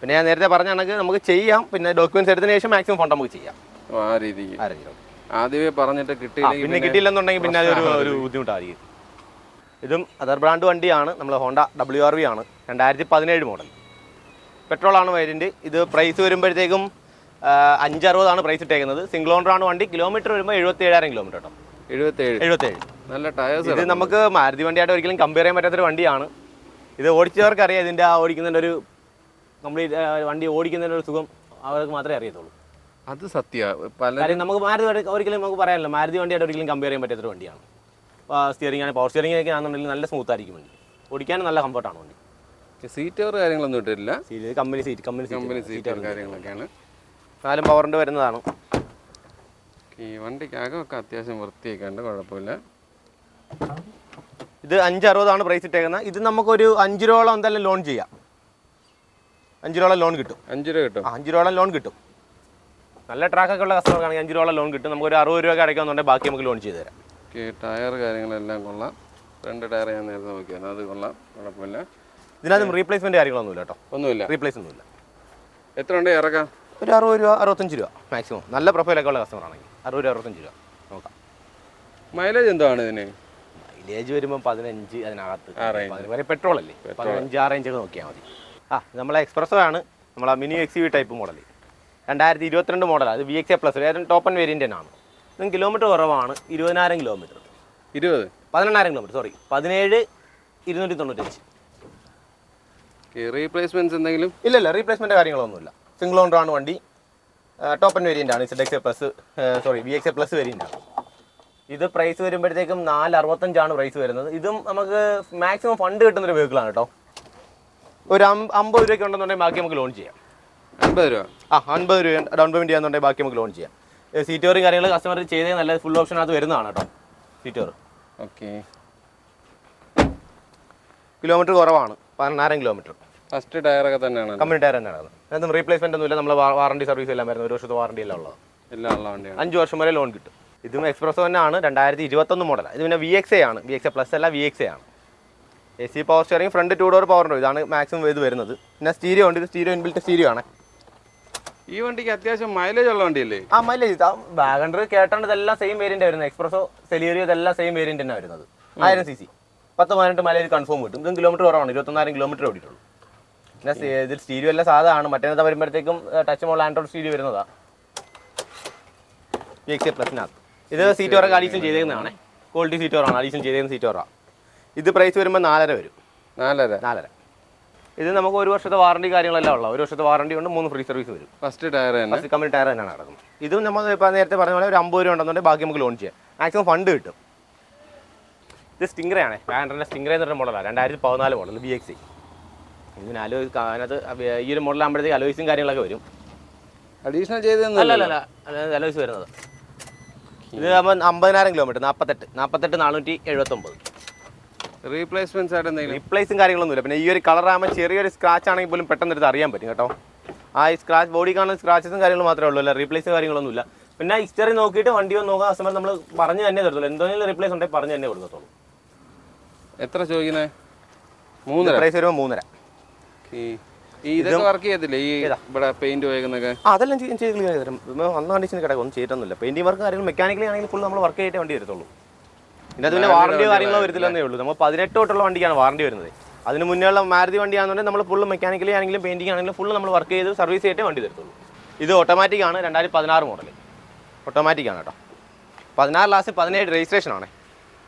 പിന്നെ ഞാൻ നേരത്തെ പറഞ്ഞ കണക്ക് നമുക്ക് ചെയ്യാം. പിന്നെ ഡോക്യുമെന്റ്സ് എടുത്തതിന് ശേഷം മാക്സിമം ഫണ്ട് നമുക്ക് ചെയ്യാം. ആ രീതിക്ക് ആദ്യമേ പറഞ്ഞിട്ട് പിന്നെ കിട്ടിയില്ലെന്നുണ്ടെങ്കിൽ പിന്നെ അതൊരു ബുദ്ധിമുട്ടായിരിക്കും. ഇതും അതർ ബ്രാൻഡ് വണ്ടിയാണ്. നമ്മൾ ഹോണ്ട WRV ആണ്. 2017 മോഡൽ. പെട്രോളാണ് വേരിയൻറ്റ്. ഇത് പ്രൈസ് വരുമ്പോഴത്തേക്കും 560 പ്രൈസ് ഇട്ടേക്കുന്നത്. സിംഗിൾ ഓണറാണ് വണ്ടി. കിലോമീറ്റർ വരുമ്പോൾ 77,000 കിലോമീറ്റർ കേട്ടോ. 77. നല്ല ടയേഴ്സ്. ഇത് നമുക്ക് മാരുതി വണ്ടിയായിട്ട് ഒരിക്കലും കമ്പയർ ചെയ്യാൻ പറ്റാത്തൊരു വണ്ടിയാണ്. ഇത് ഓടിച്ചവർക്ക് അറിയാം ഇതിൻ്റെ ഓടിക്കുന്നതിൻ്റെ ഒരു കംപ്ലീറ്റ് വണ്ടി ഓടിക്കുന്നതിൻ്റെ ഒരു സുഖം അവർക്ക് മാത്രമേ അറിയത്തുള്ളൂ. അത് സത്യമാണ്. കാര്യം നമുക്ക് മാരുതി ഒരിക്കലും നമുക്ക് പറയാനല്ലോ, മാരുതി വണ്ടിയായിട്ട് ഒരിക്കലും കമ്പയർ ചെയ്യാൻ പറ്റാത്തൊരു വണ്ടിയാണ്. സ്റ്റിയറിംഗ് ആണ്, പവർ സ്റ്റിയറിംഗ് ഒക്കെ ആണെന്നുണ്ടെങ്കിൽ നല്ല സ്മൂത്ത് ആയിരിക്കും വണ്ടി. ഓടിക്കാനും നല്ല കംഫർട്ടാണ് വണ്ടി. സീറ്റ് കവർ കാര്യങ്ങളൊന്നും ഇട്ടില്ല. കമ്പനി സീറ്റ് കാര്യങ്ങളൊക്കെയാണ്. 4 പവറിൻ്റെ വരുന്നതാണ്. ഈ വണ്ടിക്കകമൊക്കെ അത്യാവശ്യം വൃത്തിയൊക്കെ ഉണ്ട്, കുഴപ്പമില്ല. ഇത് 560 പ്രൈസ് ഇട്ടേക്കുന്നത്. ഇത് നമുക്കൊരു 5 രൂപയോളം എന്തായാലും ലോൺ ചെയ്യാം. 5 രൂപയോളം ലോൺ കിട്ടും. 5 രൂപ കിട്ടും. 5 രൂപയോളം ലോൺ കിട്ടും. നല്ല ട്രാക്കൊക്കെ ഉള്ള കസ്റ്റമർക്കാണെങ്കിൽ 5 രൂപയോളം ലോൺ കിട്ടും. നമുക്കൊരു 60 രൂപ അടയ്ക്കാന്നുണ്ടെങ്കിൽ ബാക്കി നമുക്ക് ലോൺ ചെയ്ത് തരാം. ടയർ കാര്യങ്ങളെല്ലാം കൊള്ളാം. 2 ടയർ ഞാൻ നേരത്തെ നോക്കിയായിരുന്നു, അത് കൊള്ളാം, കുഴപ്പമില്ല. ഇതിനകത്ത് റീപ്ലേസ്മെന്റ് കാര്യങ്ങളൊന്നുമില്ല കേട്ടോ. ഒന്നുമില്ല, റീപ്ലേസ് ഒന്നുമില്ല. എത്ര ഉണ്ട് ഇറക്കാം? ഒരു 60 രൂപ 65 രൂപ മാക്സിമം. നല്ല പ്രൊഫൈലൊക്കെ ഉള്ള കസ്റ്റമർ ആണെങ്കിൽ 60 രൂപ 65 രൂപ നോക്കാം. മൈലേജ് എന്താണ് ഇതിന്? മൈലേജ് വരുമ്പോൾ 15 അതിനകത്ത് വരെ. പെട്രോൾ അല്ലേ, 15 ആ റേഞ്ചൊക്കെ നോക്കിയാൽ മതി. നമ്മളെ എക്സ്പ്രസോ ആണ്, നമ്മളെ മിനി XUV ടൈപ്പ് മോഡൽ. 2022 മോഡലാണ്. അത് VXA plus top and variant ആണ്. ഇതിന് കിലോമീറ്റർ കുറവാണ്, 20,000 കിലോമീറ്റർ. 18,000 kilometre, sorry 17,295. റീപ്ലേസ്മെന്റ്സ് എന്തെങ്കിലും? ഇല്ല, റീപ്ലേസ്മെന്റ് കാര്യങ്ങളൊന്നുമില്ല. സിംഗിൾ ഓണർ ആണ് വണ്ടി. ടോപ്പ് എൻഡ് വേരിയന്റ് ആണ്. ZXA plus VXA plus variant ആണ്. ഇത് പ്രൈസ് വരുമ്പോഴത്തേക്കും 465 പ്രൈസ് വരുന്നത്. ഇതും നമുക്ക് മാക്സിമം ഫണ്ട് കിട്ടുന്നൊരു വെഹിക്കിളാണ് കേട്ടോ. ഒരു 50 രൂപയ്ക്ക് ഉണ്ടെന്നുണ്ടെങ്കിൽ ബാക്കി നമുക്ക് ലോൺ ചെയ്യാം. 50 രൂപ? 50 രൂപ ഡൗൺ പേയ്മെന്റ് ചെയ്യാന്നുണ്ടെങ്കിൽ ബാക്കി നമുക്ക് ലോൺ ചെയ്യാം. സീറ്റോറും കാര്യങ്ങൾ കസ്റ്റമർ ചെയ്തേ നല്ല ഫുൾ ഓപ്ഷനകത്ത് വരുന്നതാണ് കേട്ടോ സീറ്റോർ. ഓക്കെ. കിലോമീറ്റർ കുറവാണ്, 18,000 കിലോമീറ്റർ. ഫസ്റ്റ് ടയറൊക്കെ തന്നെയാണ്? കമ്പനി ടയർ തന്നെയാണ്. അതൊന്നും റീപ്ലേസ്മെന്റ് ഒന്നുമില്ല. നമ്മൾ വാറണ്ടി സർവീസ് എല്ലാം വരുന്നത്, 1 വർഷത്തെ വാറണ്ടി എല്ലാം ഉള്ളത്. എല്ലാം ഉള്ള വണ്ടിയാണ്. 5 വർഷം വരെ ലോൺ കിട്ടും. ഇതും എക്സ്പ്രസോ തന്നെയാണ്, 2021 മോഡലാണ്. ഇത് പിന്നെ VXA ആണ്. VXA പ്ലസ് അല്ല, VXA ആണ്. AC power steering, front 2 door power ഉണ്ടോ, ഇതാണ് മാക്സിമം ഇത് വരുന്നത്. പിന്നെ സ്റ്റീരിയോ ഉണ്ട്. ഇത് സ്റ്റീരിയോ ഇൻബിൽറ്റ് സ്റ്റീരിയോ ആണ്. ഈ വണ്ടിക്ക് അത്യാവശ്യം മൈലേജ് ഉള്ള വണ്ടിയല്ലേ? മൈലേജ് വാഗണ്ടർ കേട്ടോണ്ട് ഇതെല്ലാം സെയിം വേരിയന്റ് വരുന്നത്. എക്സ്പ്രസോ സെലീറിയോ ഇതെല്ലാം സെയിം വേരിയന്റ് തന്നെ വരുന്നത്. 1000 cc 10-18 മൈലേജ് കൺഫേം കിട്ടും. ഇതും കിലോമീറ്റർ കുറവാണ്, 21,000 കിലോമീറ്റർ ഓടിയിട്ടുള്ളൂ. പിന്നെ ഇതിൽ സ്റ്റീരിയോ എല്ലാം സാധാരണ. മറ്റേന്നത്തെ വരുമ്പോഴത്തേക്കും ടച്ച് മോൾ ആൻഡ്രോയിഡ് സ്റ്റീരിയോ വരുന്നതാണ് VXA പ്ലസിനകത്ത്. ഇത് സീറ്റോറൊക്കെ അഡീഷൻ ചെയ്തേക്കുന്നതാണ്. ക്വാളിറ്റി സീറ്റോറാണ്, അഡീഷൻ ചെയ്തേക്കുന്ന സീറ്റോറാണ്. ഇത് പ്രൈസ് വരുമ്പോൾ 4.5 വരും. 4.5. ഇത് നമുക്ക് 1 വർഷത്തെ വാറണ്ടി കാര്യങ്ങളെല്ലാം ഉള്ള. 1 വർഷത്തെ വാറണ്ടി കൊണ്ട് 3 ഫ്രീ സർവീസ് വരും. ഫസ്റ്റ് ടയർ തന്നെ, ഫസ്റ്റ് കമ്പനി ടയർ തന്നെയാണ് നടക്കുന്നത്. ഇതും നമ്മൾ ഇപ്പോൾ നേരത്തെ പറഞ്ഞ പോലെ ഒരു 50 രൂപ ഉണ്ടെന്നുണ്ടെങ്കിൽ ബാക്കി നമുക്ക് ലോൺ ചെയ്യാം. മാക്സിമം ഫണ്ട് കിട്ടും. ഇത് സ്റ്റിംഗ്രേ ആണ്. വാഗണ്ടറിൻ്റെ സ്റ്റിംഗ്രേ എന്ന് പറഞ്ഞ മോഡലാണ്. 2014 മോഡൽ VXA. ഇതിന് അതിനകത്ത് ഈ ഒരു മോഡലാകുമ്പോഴത്തേക്ക് അലോയ്സും കാര്യങ്ങളൊക്കെ വരും. അഡീഷണൽ ചെയ്തൊന്നും അല്ല അലോയ്സ് വരുന്നത്. ഇത് 50,000 കിലോമീറ്റർ, 48,479. റീപ്ലേസ്മെന്റ്സ് ആയിട്ട് എന്തെങ്കിലും? റീപ്ലേസും കാര്യങ്ങളൊന്നുമില്ല. പിന്നെ ഈ ഒരു കളറാകുമ്പോൾ ചെറിയൊരു സ്ക്രാച്ച് ആണെങ്കിൽ പോലും പെട്ടെന്ന് എടുത്ത് അറിയാൻ പറ്റും കേട്ടോ. ഈ സ്ക്രാച്ച് ബോഡി കാണുന്ന സ്ക്രാച്ചസും കാര്യങ്ങളും മാത്രമേ ഉള്ളൂ. അല്ല റീപ്ലേസ് കാര്യങ്ങളൊന്നുമില്ല. പിന്നെ ഹിസ്റ്ററി നോക്കിയിട്ട് വണ്ടി ഒന്ന് നോക്കാൻ കസ്റ്റമർ നമ്മൾ പറഞ്ഞു തന്നെ തരത്തുള്ളൂ. എന്തെങ്കിലും റീപ്ലേസ് ഉണ്ടെങ്കിൽ പറഞ്ഞു തന്നെ കൊടുക്കത്തുള്ളൂ. എത്ര ചോദിക്കുന്നത്? 3.5. പ്രൈസ് വരുമ്പോൾ 3.5. ഇതൊക്കെ വർക്ക് ചെയ്യത്തില്ലേ ഈ ഇവിടെ പെയിന്റ് പോയേക്കുന്നൊക്കെ? അതെല്ലാം ചെയ്ത് ക്ലിയർ തരും. വന്ന കണ്ടീഷൻ കിടക്കും, ഒന്നും ചെയ്തിട്ടൊന്നുമില്ല. പെയിന്റിംഗ് വർക്ക് കാര്യങ്ങൾ മെക്കാനിക്കലി ആണെങ്കിൽ ഫുൾ നമ്മൾ വർക്ക് ചെയ്തിട്ടേ വണ്ടി വരത്തുള്ളൂ. ഇതിനകത്ത് പിന്നെ വാറണ്ടി കാര്യങ്ങളോ വരത്തില്ലെന്നേ ഉള്ളൂ. നമ്മൾ 18 തൊട്ടുള്ള വണ്ടിക്കാണ് വാറണ്ടി വരുന്നത്. അതിന് മുന്നേ ഉള്ള മാരുതി വണ്ടിയാണെന്നുണ്ടെങ്കിൽ നമ്മൾ ഫുൾ മെക്കാനിക്കലി ആണെങ്കിലും പെയിന്റിംഗ് ആണെങ്കിലും ഫുൾ നമ്മൾ വർക്ക് ചെയ്ത് സർവീസ് ചെയ്തിട്ടേ വണ്ടി തരത്തുള്ളൂ. ഇത് ഓട്ടോമാറ്റിക് ആണ്, 2016 മോഡൽ ഓട്ടോമാറ്റിക് ആണ് കേട്ടോ. 16 ലാസ്റ്റ് 17 രജിസ്ട്രേഷൻ ആണ്.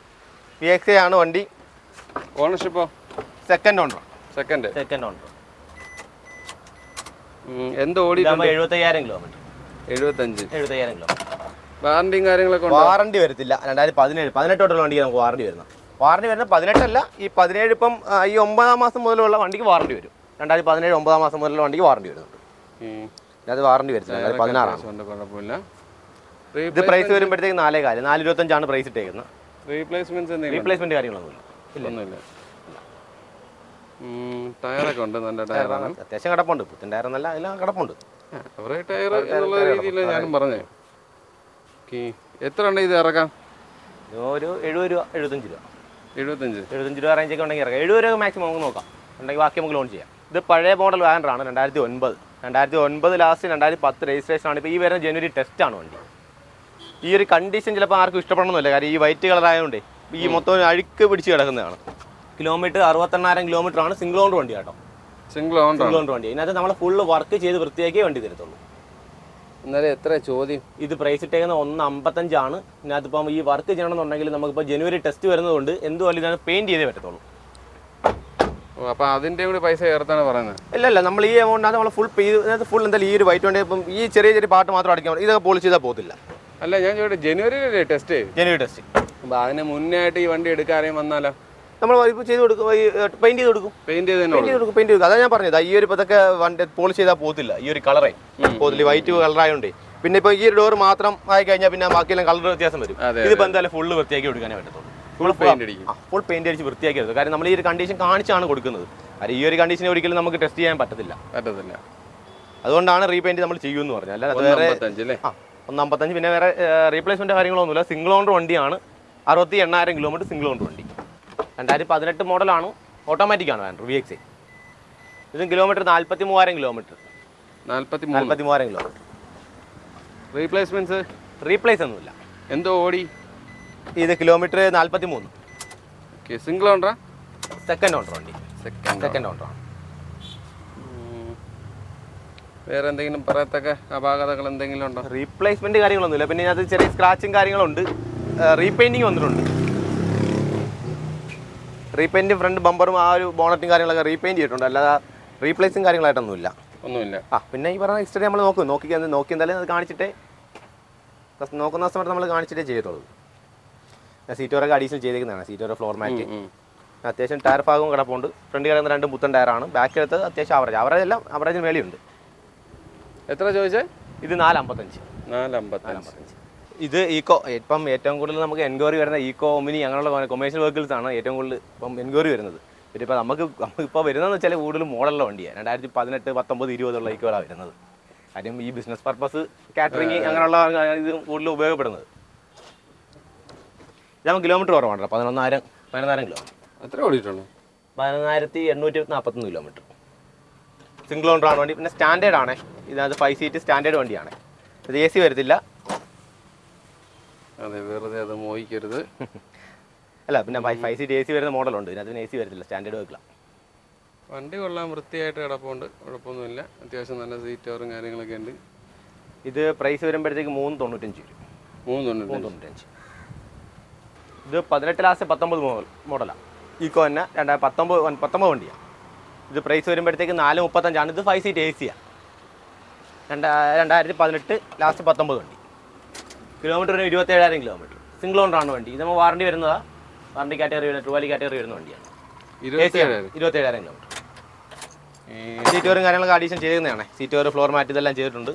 VXA ആണ് വണ്ടി. ഓണർഷിപ്പോ? Second owner. Second owner. എന്ത് ഓടി? 75,000 കിലോമീറ്റർ. 75,000 കിലോമീറ്റർ. വാറണ്ടിയും കാര്യങ്ങളൊക്കെ? വാറണ്ടി വരത്തില്ല. 18 തൊട്ടുള്ള വണ്ടിക്ക് നമുക്ക് വാറണ്ടി വരുന്നത്. വാറണ്ടി വരുന്നത് 18 അല്ല, ഈ 17 ഇപ്പം ഈ 9-ാം മാസം മുതലുള്ള വണ്ടിക്ക് വാറണ്ടി വരും. 2017 9-ാം മാസം മുതലുള്ള വണ്ടിക്ക് വാറണ്ടി വരുന്നുണ്ട്. അത് വാറണ്ടി വരുന്നത് 2016. കുഴപ്പമില്ല. ഇത് പ്രൈസ് വരുമ്പോഴത്തേക്ക് 4.4, 4.25 പ്രൈസ് ഇട്ടേക്കുന്നത്. റീപ്ലേസ്മെന്റ് കാര്യങ്ങളൊന്നുമില്ല. ഒന്നുമില്ല. ടയറൊക്കെ ഉണ്ട്, നല്ല ടയറാണ്. അത്യാവശ്യം കിടപ്പുണ്ട്. പുത്തൻ ടയർ എന്നല്ല, എല്ലാം കിടപ്പുണ്ട്. ടയർ എന്നുള്ള രീതിയിലാണ് ഞാനും പറഞ്ഞത്. എത്ര ഉണ്ട് ഇത് ഇറക്കാം? ഒരു 70 രൂപ, 75 രൂപ. 75 രൂപ റേഞ്ചൊക്കെ ഉണ്ടെങ്കിൽ ഇറക്കാം. 70 രൂപ മാക്സിമം നമുക്ക് നോക്കാം. ഉണ്ടെങ്കിൽ ബാക്കി നമുക്ക് ലോൺ ചെയ്യാം. ഇത് പഴയ മോഡൽ വാഗണ്ടറാണ്. 2009 ലാസ്റ്റ് 2010 രജിസ്ട്രേഷൻ ആണ്. ഇപ്പോൾ ഈ വരുന്ന ജനുവരി ടെസ്റ്റ് ആണ് വണ്ടി. ഈ ഒരു കണ്ടീഷൻ ചിലപ്പോൾ ആർക്കും ഇഷ്ടപ്പെടണമെന്നില്ല. കാര്യം ഈ വൈറ്റ് കളർ ആയതുകൊണ്ട് ഈ മൊത്തം അഴുക്ക് പിടിച്ച് കിടക്കുന്നതാണ്. കിലോമീറ്റർ 68,000 കിലോമീറ്റർ ആണ്. സിംഗിൾ ഓണർ വണ്ടി കേട്ടോ. സിംഗിൾ ഓണർ വണ്ടി. ഇതിനകത്ത് നമ്മൾ ഫുള്ള് വർക്ക് ചെയ്ത് വൃത്തിയാക്കിയേ വണ്ടി തരത്തുള്ളൂ. എന്നാലും എത്ര ചോദ്യം? ഇത് പ്രൈസ് ഇട്ടേക്കുന്ന 1.55 ആണ്. ഇതിനകത്ത് ഇപ്പം ഈ വർക്ക് ചെയ്യണമെന്നുണ്ടെങ്കിൽ നമുക്കിപ്പോൾ ജനുവരി ടെസ്റ്റ് വരുന്നതുകൊണ്ട് എന്തുപോലെ ഇതിനകത്ത് പെയിന്റ് ചെയ്തേ പറ്റത്തുള്ളൂ. അപ്പോൾ അതിൻ്റെ കൂടി പൈസ ചേർത്താണ് പറയുന്നത്? ഇല്ല, നമ്മൾ ഈ എമൗണ്ട് നമ്മൾ ഫുൾ ഫുൾ എന്തായാലും ഈ ഒരു വൈറ്റ് വണ്ടി ഇപ്പം ഈ ചെറിയ പാർട്ട് മാത്രം അടിക്കാൻ ഇതൊക്കെ പോളിഷ് ചെയ്താൽ പോകത്തില്ല. അല്ല, ഞാൻ ചോദിച്ചു ജനുവരി ടെസ്റ്റ്. അപ്പോൾ അതിന് മുന്നേ ആയിട്ട് ഈ വണ്ടി എടുക്കാരെയും വന്നാലോ? നമ്മൾ ഇപ്പോൾ ചെയ്ത് കൊടുക്കും, പെയിന്റ് ചെയ്ത് കൊടുക്കും. പെയിന്റ് ചെയ്ത് അതാണ് ഞാൻ പറഞ്ഞത്. ഈ ഒരു ഇതൊക്കെ വണ്ടി പോളിഷ് ചെയ്താൽ പോകത്തില്ല. ഈ ഒരു കളറേ പോകത്തില്ല, വൈറ്റ് കളറായതുകൊണ്ട്. പിന്നെ ഇപ്പോൾ ഈ ഒരു ഡോർ മാത്രം ആയി കഴിഞ്ഞാൽ പിന്നെ ബാക്കിയെല്ലാം കളർ വ്യത്യാസം വരും. ഇതിപ്പോൾ എന്തായാലും ഫുള്ള് വൃത്തിയാക്കി കൊടുക്കാനേ പറ്റത്തുള്ളൂ. ഫുൾ പെയിന്റ് അടിച്ച് വൃത്തിയാക്കി എടുക്കും. കാരണം നമ്മൾ ഈ ഒരു കണ്ടീഷൻ കാണിച്ചാണ് കൊടുക്കുന്നത്. കാരണം ഈ ഒരു കണ്ടീഷനെ ഒരിക്കലും നമുക്ക് ടെസ്റ്റ് ചെയ്യാൻ പറ്റത്തില്ല. അതുകൊണ്ടാണ് റീപെയിന്റ് നമ്മൾ ചെയ്യുമെന്ന് പറഞ്ഞത്. അല്ല അത് വേറെ 1.55. പിന്നെ വേറെ റീപ്ലേസ്മെന്റ് കാര്യങ്ങളൊന്നുമില്ല. സിംഗിൾ ഓണർ വണ്ടിയാണ്. 68,000 കിലോമീറ്റർ സിംഗിൾ ഓണർ വണ്ടി. 2018 മോഡലാണ്. ഓട്ടോമാറ്റിക് ആണ് വാഗണ്ടർ VXA. ഇതും കിലോമീറ്റർ 43,000 കിലോമീറ്റർ. 43,000 കിലോമീറ്റർ. റീപ്ലേസ് ഒന്നുമില്ല. എന്തോ ഓടി? ഇത് കിലോമീറ്റർ 43. സിംഗിൾ ഓണറാ? സെക്കൻഡ് ഓണർ വണ്ടി. സെക്കൻഡ് ഓണറാണ്. വേറെ എന്തെങ്കിലും പറയത്തക്ക അപാകതകൾ എന്തെങ്കിലും ഉണ്ടോ? റീപ്ലേസ്മെന്റ് കാര്യങ്ങളൊന്നുമില്ല. പിന്നെ ഇതിനകത്ത് ചെറിയ സ്ക്രാച്ചും കാര്യങ്ങളുണ്ട്. റീപെയിന്റിങ് വന്നിട്ടുണ്ട്. റീപെയിൻറ്റും ഫ്രണ്ട് ബമ്പറും ആ ഒരു ബോണറ്റും കാര്യങ്ങളൊക്കെ റീപെയിൻറ്റ് ചെയ്തിട്ടുണ്ട്, അല്ലാതെ റീപ്ലേസും കാര്യങ്ങളായിട്ടൊന്നുമില്ല. ഒന്നുമില്ല. പിന്നെ ഈ പറഞ്ഞ എക്സ്റ്റഡി നമ്മൾ നോക്കി എന്തായാലും അത് കാണിച്ചിട്ടേ നോക്കുന്ന സമയത്ത് നമ്മൾ കാണിച്ചിട്ടേ ചെയ്യത്തുള്ളൂ. സീറ്റോറൊക്കെ അഡീഷണൽ ചെയ്തേക്കുന്നതാണ്, സീറ്റോറ ഫ്ലോർ മാറ്റ്. അത്യാവശ്യം ടയർ ഭാഗവും കിടപ്പുണ്ട്. ഫ്രണ്ട് കിടക്കുന്ന 2 പുത്തൻ ടയറാണ്. ബാക്കിലെടുത്ത് അത്യാവശ്യം ആവറേജ് എല്ലാം ആവറേജിന് മേളിയുണ്ട്. എത്ര ചോദിച്ചേ? ഇത് 455. 455. ഇത് ഈക്കോ. ഇപ്പം ഏറ്റവും കൂടുതൽ നമുക്ക് എൻക്വയറി വരുന്ന ഈക്കോ, ഒമിനി അങ്ങനെയുള്ള കൊമേഴ്ഷ്യൽ വെഹിക്കിൾസ് ആണ് ഏറ്റവും കൂടുതൽ ഇപ്പം എൻക്വയറി വരുന്നത്. പിന്നെ ഇപ്പോൾ നമുക്കിപ്പോൾ വരുന്നതെന്ന് വെച്ചാൽ കൂടുതൽ മോഡലുള്ള വണ്ടിയാണ്. 2018, 19, 20 ഈക്കോയാണ് വരുന്നത്. കാര്യം ഈ ബിസിനസ് പർപ്പസ്, കാറ്ററിംഗ് അങ്ങനെയുള്ള ഇത് കൂടുതൽ ഉപയോഗപ്പെടുന്നത്. ഇത് നമുക്ക് കിലോമീറ്റർ കുറവാണ്. 11,000 കിലോമീറ്റർ. എത്ര ഓടിയിട്ടുള്ളൂ? 11,841 കിലോമീറ്റർ. സിംഗിൾ ഓണറാണ് വണ്ടി. പിന്നെ സ്റ്റാൻഡേർഡ് ആണ്. ഇതിനകത്ത് 5 സീറ്റ് സ്റ്റാൻഡേർഡ് വണ്ടിയാണ്. ഇത് AC വരത്തില്ല. അതെ, വെറുതെ അത് മോഹിക്കരുത്. അല്ല, പിന്നെ 5 സീറ്റ് AC വരുന്ന മോഡലുണ്ട്. ഇതിനകത്ത് പിന്നെ AC വരത്തില്ല, സ്റ്റാൻഡേർഡ് വെക്കില്ല. വണ്ടി കൊള്ളാൻ വൃത്തിയായിട്ട് കിടപ്പുണ്ട്, കുഴപ്പമൊന്നുമില്ല. അത്യാവശ്യം നല്ല സീറ്റോറും കാര്യങ്ങളൊക്കെ ഉണ്ട്. ഇത് പ്രൈസ് വരുമ്പോഴത്തേക്ക് 395 വരും. 395. ഇത് 18 ലാസ്റ്റ് 19 മോഡലാണ്. ഈക്കോ തന്നെ 2019 വണ്ടിയാണ്. ഇത് പ്രൈസ് വരുമ്പോഴത്തേക്ക് 435 ഇത് 5 സീറ്റ് AC ആണ്. 2018 ലാസ്റ്റ് 19 വണ്ടി. കിലോമീറ്ററിന് 27,000 കിലോമീറ്റർ. സിംഗിൾ ഓണറാണ് വണ്ടി. ഇത് നമ്മൾ വാറണ്ടി വരുന്നതാണ്. വാറണ്ടി കാറ്റഗറി വരുന്ന ട്രൂവാലി കാറ്റഗറി വരുന്ന വണ്ടിയാണ്. 27,000 കിലോമീറ്റർ. സീറ്റോറും കാര്യങ്ങളൊക്കെ അഡീഷൻ ചെയ്യുന്നതാണ്. സീറ്റോറ്, ഫ്ലോർ മാറ്റ് ഇതെല്ലാം ചെയ്തിട്ടുണ്ട്.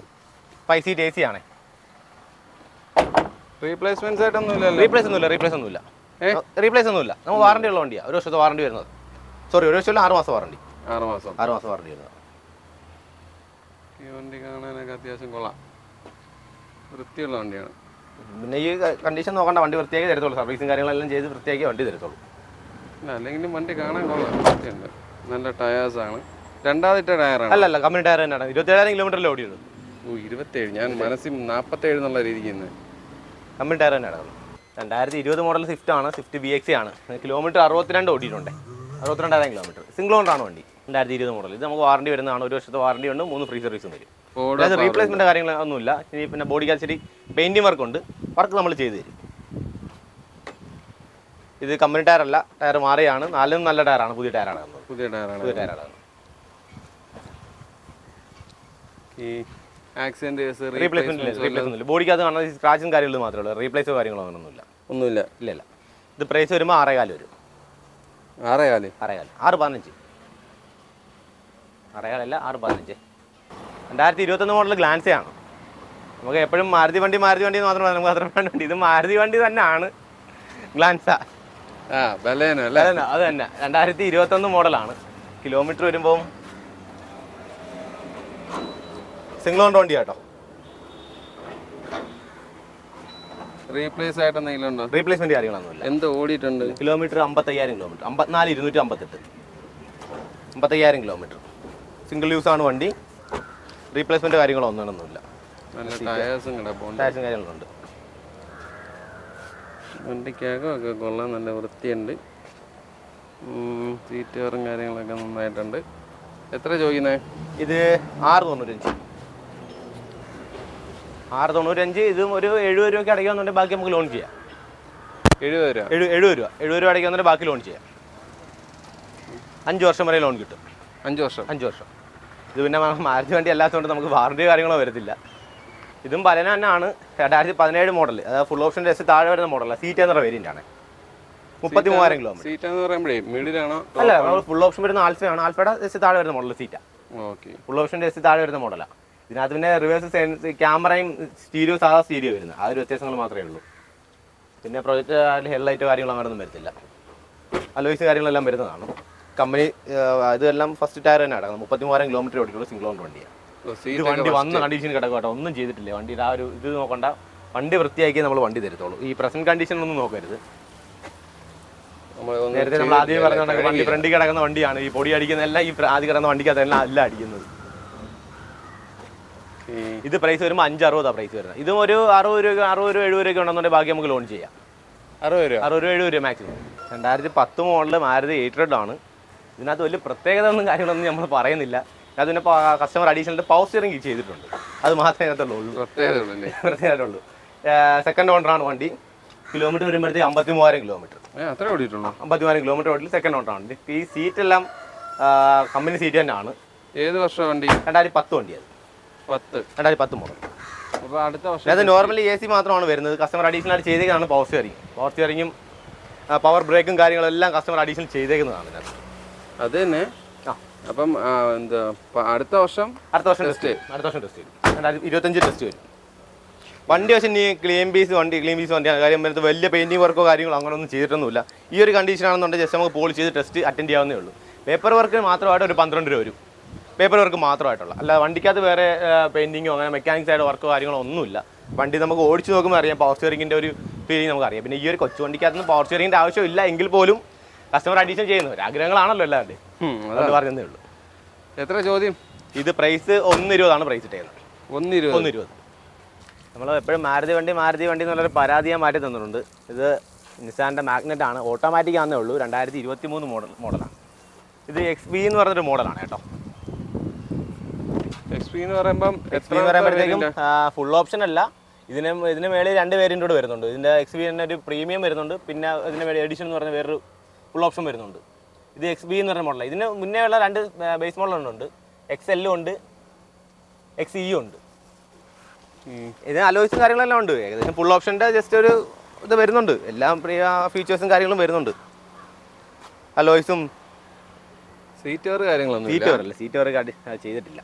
5 സീറ്റ് AC ആണ്. റീപ്ലേസ്മെന്റ് ആയിട്ടൊന്നുമില്ല. റീപ്ലേസ് ഒന്നുമില്ല. നമ്മൾ വാറണ്ടി ഉള്ള വണ്ടിയാണ്. 1 വർഷത്തെ വാറണ്ടി വരുന്നത്. 1 വർഷമല്ല, 6 മാസം വാറണ്ടി. 6 മാസം വാറണ്ടി വരുന്നത്. ഈ വണ്ടി കാണാനൊക്കെ അത്യാവശ്യം കൊള്ളാം, വൃത്തിയുള്ള വണ്ടിയാണ്. പിന്നെ ഈ കണ്ടീഷൻ നോക്കണ്ട, വണ്ടി വൃത്തിയാക്കി തരത്തുള്ളൂ. സർവീസും കാര്യങ്ങളെല്ലാം ചെയ്ത് വൃത്തിയാക്കി വണ്ടി തരത്തുള്ളൂ. അല്ലെങ്കിലും വണ്ടി കാണാൻ കൊള്ളാം, വൃത്തിയുണ്ട്. നല്ല ടയേഴ്സാണ്. രണ്ടാമത്തെ ടയറാണ്? അല്ല, കമ്പനി ടയർ തന്നെയാണ്. 27,000 കിലോമീറ്ററിൽ ഓടിയുള്ളൂ. 27. ഞാൻ മനസ്സിൽ 47 എന്നുള്ള രീതിക്ക് കമ്പനി ടയർ തന്നെയാണ്. 2020 മോഡൽ സ്വിഫ്റ്റ് ആണ്. സ്വിഫ്റ്റ് BX ആണ്. കിലോമീറ്റർ 62 ഓടിയിട്ടുണ്ട്. 62,000 കിലോമീറ്റർ. സിംഗിൾ ഓണറാണ് വണ്ടി. 2020 മോഡൽ. ഇത് നമുക്ക് വാറണ്ടി വരുന്നതാണ്. 1 വർഷത്തെ വാറണ്ടി ഉണ്ട്. 3 ഫ്രീ സർവീസും വരും. അതായത് റീപ്ലേസ്മെന്റ് കാര്യങ്ങളൊന്നുമില്ല. ഇനി പിന്നെ ബോഡി കാൽച്ചരി പെയിന്റിംഗ് വർക്ക് ഉണ്ട്. വർക്ക് നമ്മൾ ചെയ്തു തരും. ഇത് കമ്പനി ടയർ അല്ല, ടയർ മാറിയാണ്. 4 നല്ല ടയറാണ്. പുതിയ ടയറാണ്. ഈ ആക്സിഡന്റ് റീപ്ലേസ്മെന്റ് ബോഡിക്കകത്ത് കാണുന്ന സ്ക്രാച്ചും കാര്യങ്ങളും മാത്രമേ ഉള്ളൂ. റീപ്ലേസോ കാര്യങ്ങളോ അങ്ങനെയൊന്നുമില്ല. ഇല്ല. ഇത് പ്രൈസ് വരുമ്പോൾ 6,400 വരും. 6,400 6,15. 6,400 6,15. 2021 മോഡൽ ഗ്ലാൻസേ ആണ്. നമുക്ക് എപ്പോഴും മാരുതി വണ്ടി എന്ന് മാത്രമല്ല, നമുക്ക് അത്ര വണ്ടി. ഇത് മാരുതി വണ്ടി തന്നെയാണ്, ഗ്ലാൻസ. അത് തന്നെ 2021 മോഡലാണ്. കിലോമീറ്റർ വരുമ്പോൾ സിംഗിൾ ഓൺ വണ്ടി കേട്ടോ. റീപ്ലേസ്മെന്റ് കാര്യങ്ങളൊന്നുമില്ല. എന്ത് ഓടിയിട്ടുണ്ട്? Kilometre 55,000 kilometre. 54,258. 55,000 kilometre. Single use ആണ് വണ്ടി. റീപ്ലേസ്മെന്റ് കാര്യങ്ങളൊന്നുമില്ല. ടയേഴ്സും കാര്യങ്ങളുണ്ട്. വണ്ടിക്കകമൊക്കെ കൊള്ളാൻ നല്ല വൃത്തിയുണ്ട്. സീറ്റുകളും കാര്യങ്ങളൊക്കെ നന്നായിട്ടുണ്ട്. എത്ര ചോദിക്കുന്നത്? ഇത് 695. ഇതും ഒരു 70 രൂപയ്ക്ക് അടയ്ക്കാന്നുണ്ടെങ്കിൽ ബാക്കി നമുക്ക് ലോൺ ചെയ്യാം. 70 രൂപ അടയ്ക്കാന്നുണ്ടെങ്കിൽ ബാക്കി ലോൺ ചെയ്യാം. 5 വർഷം വരെ ലോൺ കിട്ടും. 5 വർഷം. ഇത് പിന്നെ മാരുതി വണ്ടി അല്ലാത്തതുകൊണ്ട് നമുക്ക് വാറണ്ടി കാര്യങ്ങളോ വരത്തില്ല. ഇതും പലന തന്നെയാണ്. 2017 മോഡൽ. അതായത് ഫുൾ ഓപ്ഷൻ എസ് താഴെ വരുന്ന മോഡലാണ്. സീറ്റ് എന്ന വേരിയന്റ് ആണ്. 33,000 കിലോമീറ്റർ. സീറ്റ് എന്ന് പറയുമ്പോഴേ മിഡിലാണോ? അല്ല, ഫുൾ ഓപ്ഷൻ വരുന്ന ആൽഫയാണ്. ആൽഫയുടെ എസ് താഴെ വരുന്ന മോഡൽ സീറ്റാണ്. ഫുൾ ഓപ്ഷൻ്റെ എസ് താഴെ വരുന്ന മോഡലാണ്. ഇതിനകത്ത് പിന്നെ റിവേഴ്സ് ക്യാമറയും സാധാ സ്റ്റീരിയോ വരുന്നത്. ആ ഒരു വ്യത്യാസങ്ങൾ മാത്രമേ ഉള്ളൂ. പിന്നെ പ്രൊജക്റ്റ് ഹെഡ്ലൈറ്റ് കാര്യങ്ങളും അങ്ങനെയൊന്നും വരത്തില്ല. അലോയ്സ് കാര്യങ്ങളെല്ലാം വരുന്നതാണ്. കമ്പനി ഇതെല്ലാം ഫസ്റ്റ് ടയർ തന്നെ അടക്കണം. 33,000 കിലോമീറ്റർ ഓടിക്കുള്ളൂ. സിംഗിൾ ഓൺ വണ്ടിയാണ്. ഇത് വണ്ടി വന്ന കണ്ടീഷൻ കിടക്കും കേട്ടോ. ഒന്നും ചെയ്തിട്ടില്ല. വണ്ടിയുടെ ആ ഒരു ഇത് നോക്കണ്ട. വണ്ടി വൃത്തിയാക്കി നമ്മൾ വണ്ടി തരത്തുള്ളൂ. ഈ പ്രസന്റ് കണ്ടീഷൻ ഒന്നും നോക്കരുത്. നേരത്തെ നമ്മൾ ആദ്യം പറഞ്ഞ വണ്ടി ഫ്രണ്ടിൽ കിടക്കുന്ന വണ്ടിയാണ്. ഈ പൊടി അടിക്കുന്ന എല്ലാം ഈ ആദ്യം കിടന്ന വണ്ടിക്കകത്തെല്ലാം അല്ല അടിക്കുന്നത്. ഇത് പ്രൈസ് വരുമ്പോൾ 560 പ്രൈസ് വരുന്നത്. ഇതും ഒരു 60 രൂപ 70 രൂപ ഉണ്ടെന്നുണ്ടെങ്കിൽ ബാക്കി നമുക്ക് ലോൺ ചെയ്യാം. 60 രൂപ മാക്സിമം. 2010 മോഡൽ മാരുതി 800 ആണ്. ഇതിനകത്ത് വലിയ പ്രത്യേകത ഒന്നും കാര്യങ്ങളൊന്നും നമ്മൾ പറയുന്നില്ല. അത് പിന്നെ കസ്റ്റമർ അഡീഷണൽ പവർ സ്റ്റിയറിംഗ് ചെയ്തിട്ടുണ്ട്. അത് മാത്രമേ ഇതിനകത്തുള്ളൂ. പ്രത്യേകതയുള്ളൂ. സെക്കൻഡ് ഓണറാണ് വണ്ടി. കിലോമീറ്റർ വരുമ്പോഴത്തേക്ക് 53,000 കിലോമീറ്റർ. അത്ര ഓടിയിട്ടുള്ളൂ. 54 കിലോമീറ്റർ ഓടിൽ സെക്കൻഡ് ഓട്ടമാണ്. ഈ സീറ്റെല്ലാം കമ്പനി സീറ്റ് തന്നെയാണ്. ഏത് വർഷം വണ്ടി? 2010 വണ്ടി. അത് 2010 മോഡൽ. അപ്പോൾ അടുത്ത വർഷം അത് നോർമലി AC മാത്രമാണ് വരുന്നത്. കസ്റ്റമർ അഡീഷണൽ ആയിട്ട് ചെയ്തേക്കുന്നതാണ് പവർ സ്റ്റിയറിങ്ങും പവർ ബ്രേക്കും കാര്യങ്ങളെല്ലാം കസ്റ്റമർ അഡീഷണൽ ചെയ്തേക്കുന്നതാണ് ഇതിനകത്ത്. അത് തന്നെ. അപ്പം എന്താ അടുത്ത വർഷം ടെസ്റ്റ് ചെയ്യും. 2025 ടെസ്റ്റ് വരും. വണ്ടി പക്ഷേ നീ ക്ലീൻ പീസ് വണ്ടിയാണ്. കാര്യം വരുന്നത് വലിയ പെയിൻറ്റിങ് വർക്കോ കാര്യങ്ങളോ അങ്ങനെ ഒന്നും ചെയ്തിട്ടൊന്നുമില്ല. ഈ ഒരു കണ്ടീഷനാണെന്നുണ്ടെങ്കിൽ ജസ്റ്റ് നമുക്ക് പോളിഷ് ചെയ്ത് ടെസ്റ്റ് അറ്റൻഡ് ചെയ്യാവുന്നേ ഉള്ളൂ. പേപ്പർ വർക്ക് മാത്രമായിട്ട് ഒരു 12 രൂപ വരും. പേപ്പർ വർക്ക് മാത്രമായിട്ടുള്ള, അല്ല വണ്ടിക്കകത്ത് വേറെ പെയിൻറ്റിങ്ങോ അങ്ങനെ മെക്കാനിക്സ് ആയിട്ട് വർക്കോ കാര്യങ്ങളോ ഒന്നുമില്ല. വണ്ടി നമുക്ക് ഓടിച്ച് നോക്കുമ്പോൾ അറിയാം പവർ സ്റ്റിയറിങ്ങിൻ്റെ ഒരു ഫീലിംഗ് നമുക്കറിയാം. പിന്നെ ഈ ഒരു കൊച്ചു വണ്ടിക്കകത്ത് പവർ സ്റ്റിയറിങ്ങിൻ്റെ ആവശ്യമില്ല എങ്കിൽ പോലും കസ്റ്റമർ അഡീഷൻ ചെയ്യുന്നവർ ആഗ്രഹങ്ങളാണല്ലോ എല്ലാവരുടെയും. അത് പറഞ്ഞതേ ഉള്ളൂ. എത്ര ചോദ്യം? ഇത് പ്രൈസ് 1.20 പ്രൈസ് ഇട്ടേക്കുന്നത്. 1.20. നമ്മൾ എപ്പോഴും മാരുതി വണ്ടി എന്നുള്ളൊരു പരാതി ഞാൻ മാറ്റി തന്നിട്ടുണ്ട്. ഇത് നിസാൻ്റെ മാഗ്നറ്റ് ആണ്, ഓട്ടോമാറ്റിക് ആണെന്നേ ഉള്ളൂ. 2023 മോഡലാണ്. ഇത് XB എന്ന് പറഞ്ഞൊരു മോഡലാണ് കേട്ടോ. XB എന്ന് പറയുമ്പം പറയുമ്പോഴത്തേക്കും ഫുൾ ഓപ്ഷൻ അല്ല. ഇതിന് മേളിൽ 2 വേരിയൻ്റ് കൂടെ വരുന്നുണ്ട്. ഇതിൻ്റെ XB തന്നെ ഒരു പ്രീമിയം വരുന്നുണ്ട്. പിന്നെ ഇതിന് മേളിൽ എഡിഷൻ എന്ന് പറഞ്ഞ വേറൊരു ഫുൾ ഓപ്ഷൻ വരുന്നുണ്ട്. ഇത് XB എന്ന് പറഞ്ഞ മോഡലാണ്. ഇതിന് മുന്നേ ഉള്ള 2 ബേസ് മോഡലുണ്ട്. XL ഉണ്ട്, XE ഉണ്ട്. ഇതിന് അലോയ്സും കാര്യങ്ങളെല്ലാം ഉണ്ട്. ഏകദേശം ഫുൾ ഓപ്ഷൻ്റെ ജസ്റ്റ് ഒരു ഇത് വരുന്നുണ്ട്. എല്ലാം പ്രിയ ഫീച്ചേഴ്സും കാര്യങ്ങളും വരുന്നുണ്ട്. അലോയ്സും സീറ്റ് കാര്യങ്ങളൊന്നും സീറ്റ് വർക്ക് ചെയ്തിട്ടില്ല.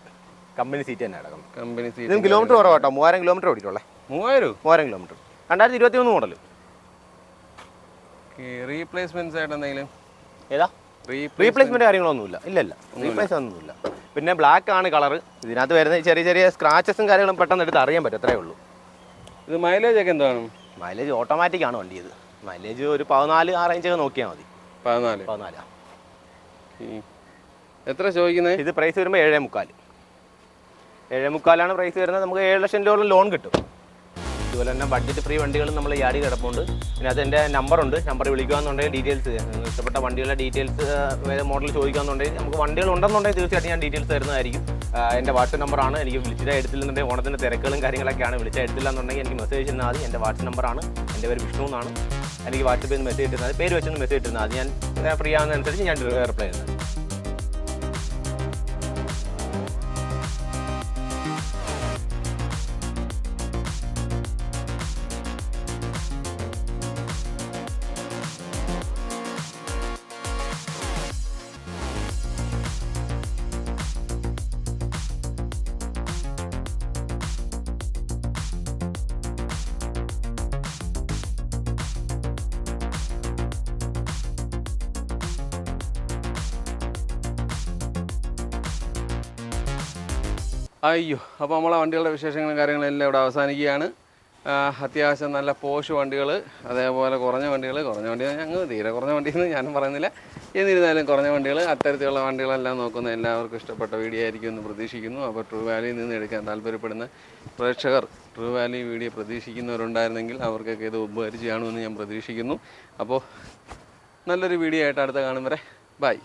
കമ്പനി സീറ്റ് തന്നെ അടക്കം. Company seat. ഇതിന് കിലോമീറ്റർ കുറവാട്ടോ. 3000 കിലോമീറ്റർ ഓടിയിട്ടുള്ളേ. 3000 കിലോമീറ്റർ. 2023 മോഡൽ. റീപ്ലേസ്മെന്റ്സ് ആയിട്ട് എന്തെങ്കിലും? ഏതാ? റീപ്ലേസ്മെന്റ് കാര്യങ്ങളൊന്നുമില്ല. ഇല്ല, റീപ്ലേസ് ഒന്നുമില്ല. പിന്നെ ബ്ലാക്ക് ആണ് കളർ. ഇതിനകത്ത് വരുന്ന ചെറിയ സ്ക്രാച്ചസും കാര്യങ്ങളും പെട്ടെന്ന് എടുത്ത് അറിയാൻ പറ്റും. അത്രേ ഉള്ളൂ. ഇത് മൈലേജ് ഒക്കെ എന്താണ്? മൈലേജ് ഓട്ടോമാറ്റിക് ആണ് വണ്ടി. ഇത് മൈലേജ് ഒരു 14 ആ റേഞ്ചൊക്കെ നോക്കിയാൽ മതി. 14. എത്ര ചോദിക്കുന്നത്? ഇത് പ്രൈസ് വരുമ്പോൾ 7.25 പ്രൈസ് വരുന്നത്. നമുക്ക് 7 ലക്ഷം രൂപ ലോൺ കിട്ടും. അതുപോലെ തന്നെ ബഡ്ജറ്റ് ഫ്രീ വണ്ടികളും നമ്മൾ യാടി കിടപ്പുണ്ട്. പിന്നെ അതിൻ്റെ നമ്പറുണ്ട്. നമ്പർ വിളിക്കുകയെന്നുണ്ടെങ്കിൽ ഡീറ്റെയിൽസ്, ഇഷ്ടപ്പെട്ട വണ്ടികളുടെ ഡീറ്റെയിൽസ് മോഡൽ ചോദിക്കുകയെന്നുണ്ടെങ്കിൽ നമുക്ക് വണ്ടികൾ ഉണ്ടെന്നുണ്ടെങ്കിൽ തീർച്ചയായിട്ടും ഞാൻ ഡീറ്റെയിൽസ് തരുന്നതായിരിക്കും. എൻ്റെ വാട്സപ്പ് നമ്പറാണ്. എനിക്ക് വിളിച്ചിട്ട് എടുത്തില്ലെന്നുണ്ടെങ്കിൽ ഓണത്തിൻ്റെ തിരക്കുകളും കാര്യങ്ങളൊക്കെയാണ്. വിളിച്ചാൽ എടുത്തില്ല എന്നുണ്ടെങ്കിൽ എനിക്ക് മെസ്സേജ് ഇട്ടുന്നാൽ മതി. എൻ്റെ വാട്സപ്പ് നമ്പറാണ്. എൻ്റെ പേര് വിഷ്ണു എന്നാണ്. എനിക്ക് വാട്സപ്പിൽ നിന്ന് മെസ്സേജ് ഇട്ടുന്നത്, പേര് വെച്ചൊന്ന് മെസ്സേജ് ഇട്ടുന്നത്. അത് ഞാൻ ഫ്രീ ആവുന്നതനുസരിച്ച് ഞാൻ റിപ്ലൈ ചെയ്യുന്നത്. അയ്യോ, അപ്പോൾ നമ്മളെ വണ്ടികളുടെ വിശേഷങ്ങളും കാര്യങ്ങളെല്ലാം ഇവിടെ അവസാനിക്കുകയാണ്. അത്യാവശ്യം നല്ല പോഷ് വണ്ടികൾ, അതേപോലെ കുറഞ്ഞ വണ്ടികൾ ഞങ്ങൾ തീരെ കുറഞ്ഞ വണ്ടിയെന്ന് ഞാനും പറയുന്നില്ല. എന്നിരുന്നാലും കുറഞ്ഞ വണ്ടികൾ, അത്തരത്തിലുള്ള വണ്ടികളെല്ലാം നോക്കുന്ന എല്ലാവർക്കും ഇഷ്ടപ്പെട്ട വീഡിയോ ആയിരിക്കും എന്ന് പ്രതീക്ഷിക്കുന്നു. അപ്പോൾ ട്രൂ വാലിയിൽ നിന്ന് എടുക്കാൻ താല്പര്യപ്പെടുന്ന പ്രേക്ഷകർ, ട്രൂ വാലി വീഡിയോ പ്രതീക്ഷിക്കുന്നവരുണ്ടായിരുന്നെങ്കിൽ അവർക്കൊക്കെ ഇത് ഉപകരിച്ച് കാണുമെന്ന് ഞാൻ പ്രതീക്ഷിക്കുന്നു. അപ്പോൾ നല്ലൊരു വീഡിയോ ആയിട്ട് അടുത്ത കാണും വരെ ബൈ.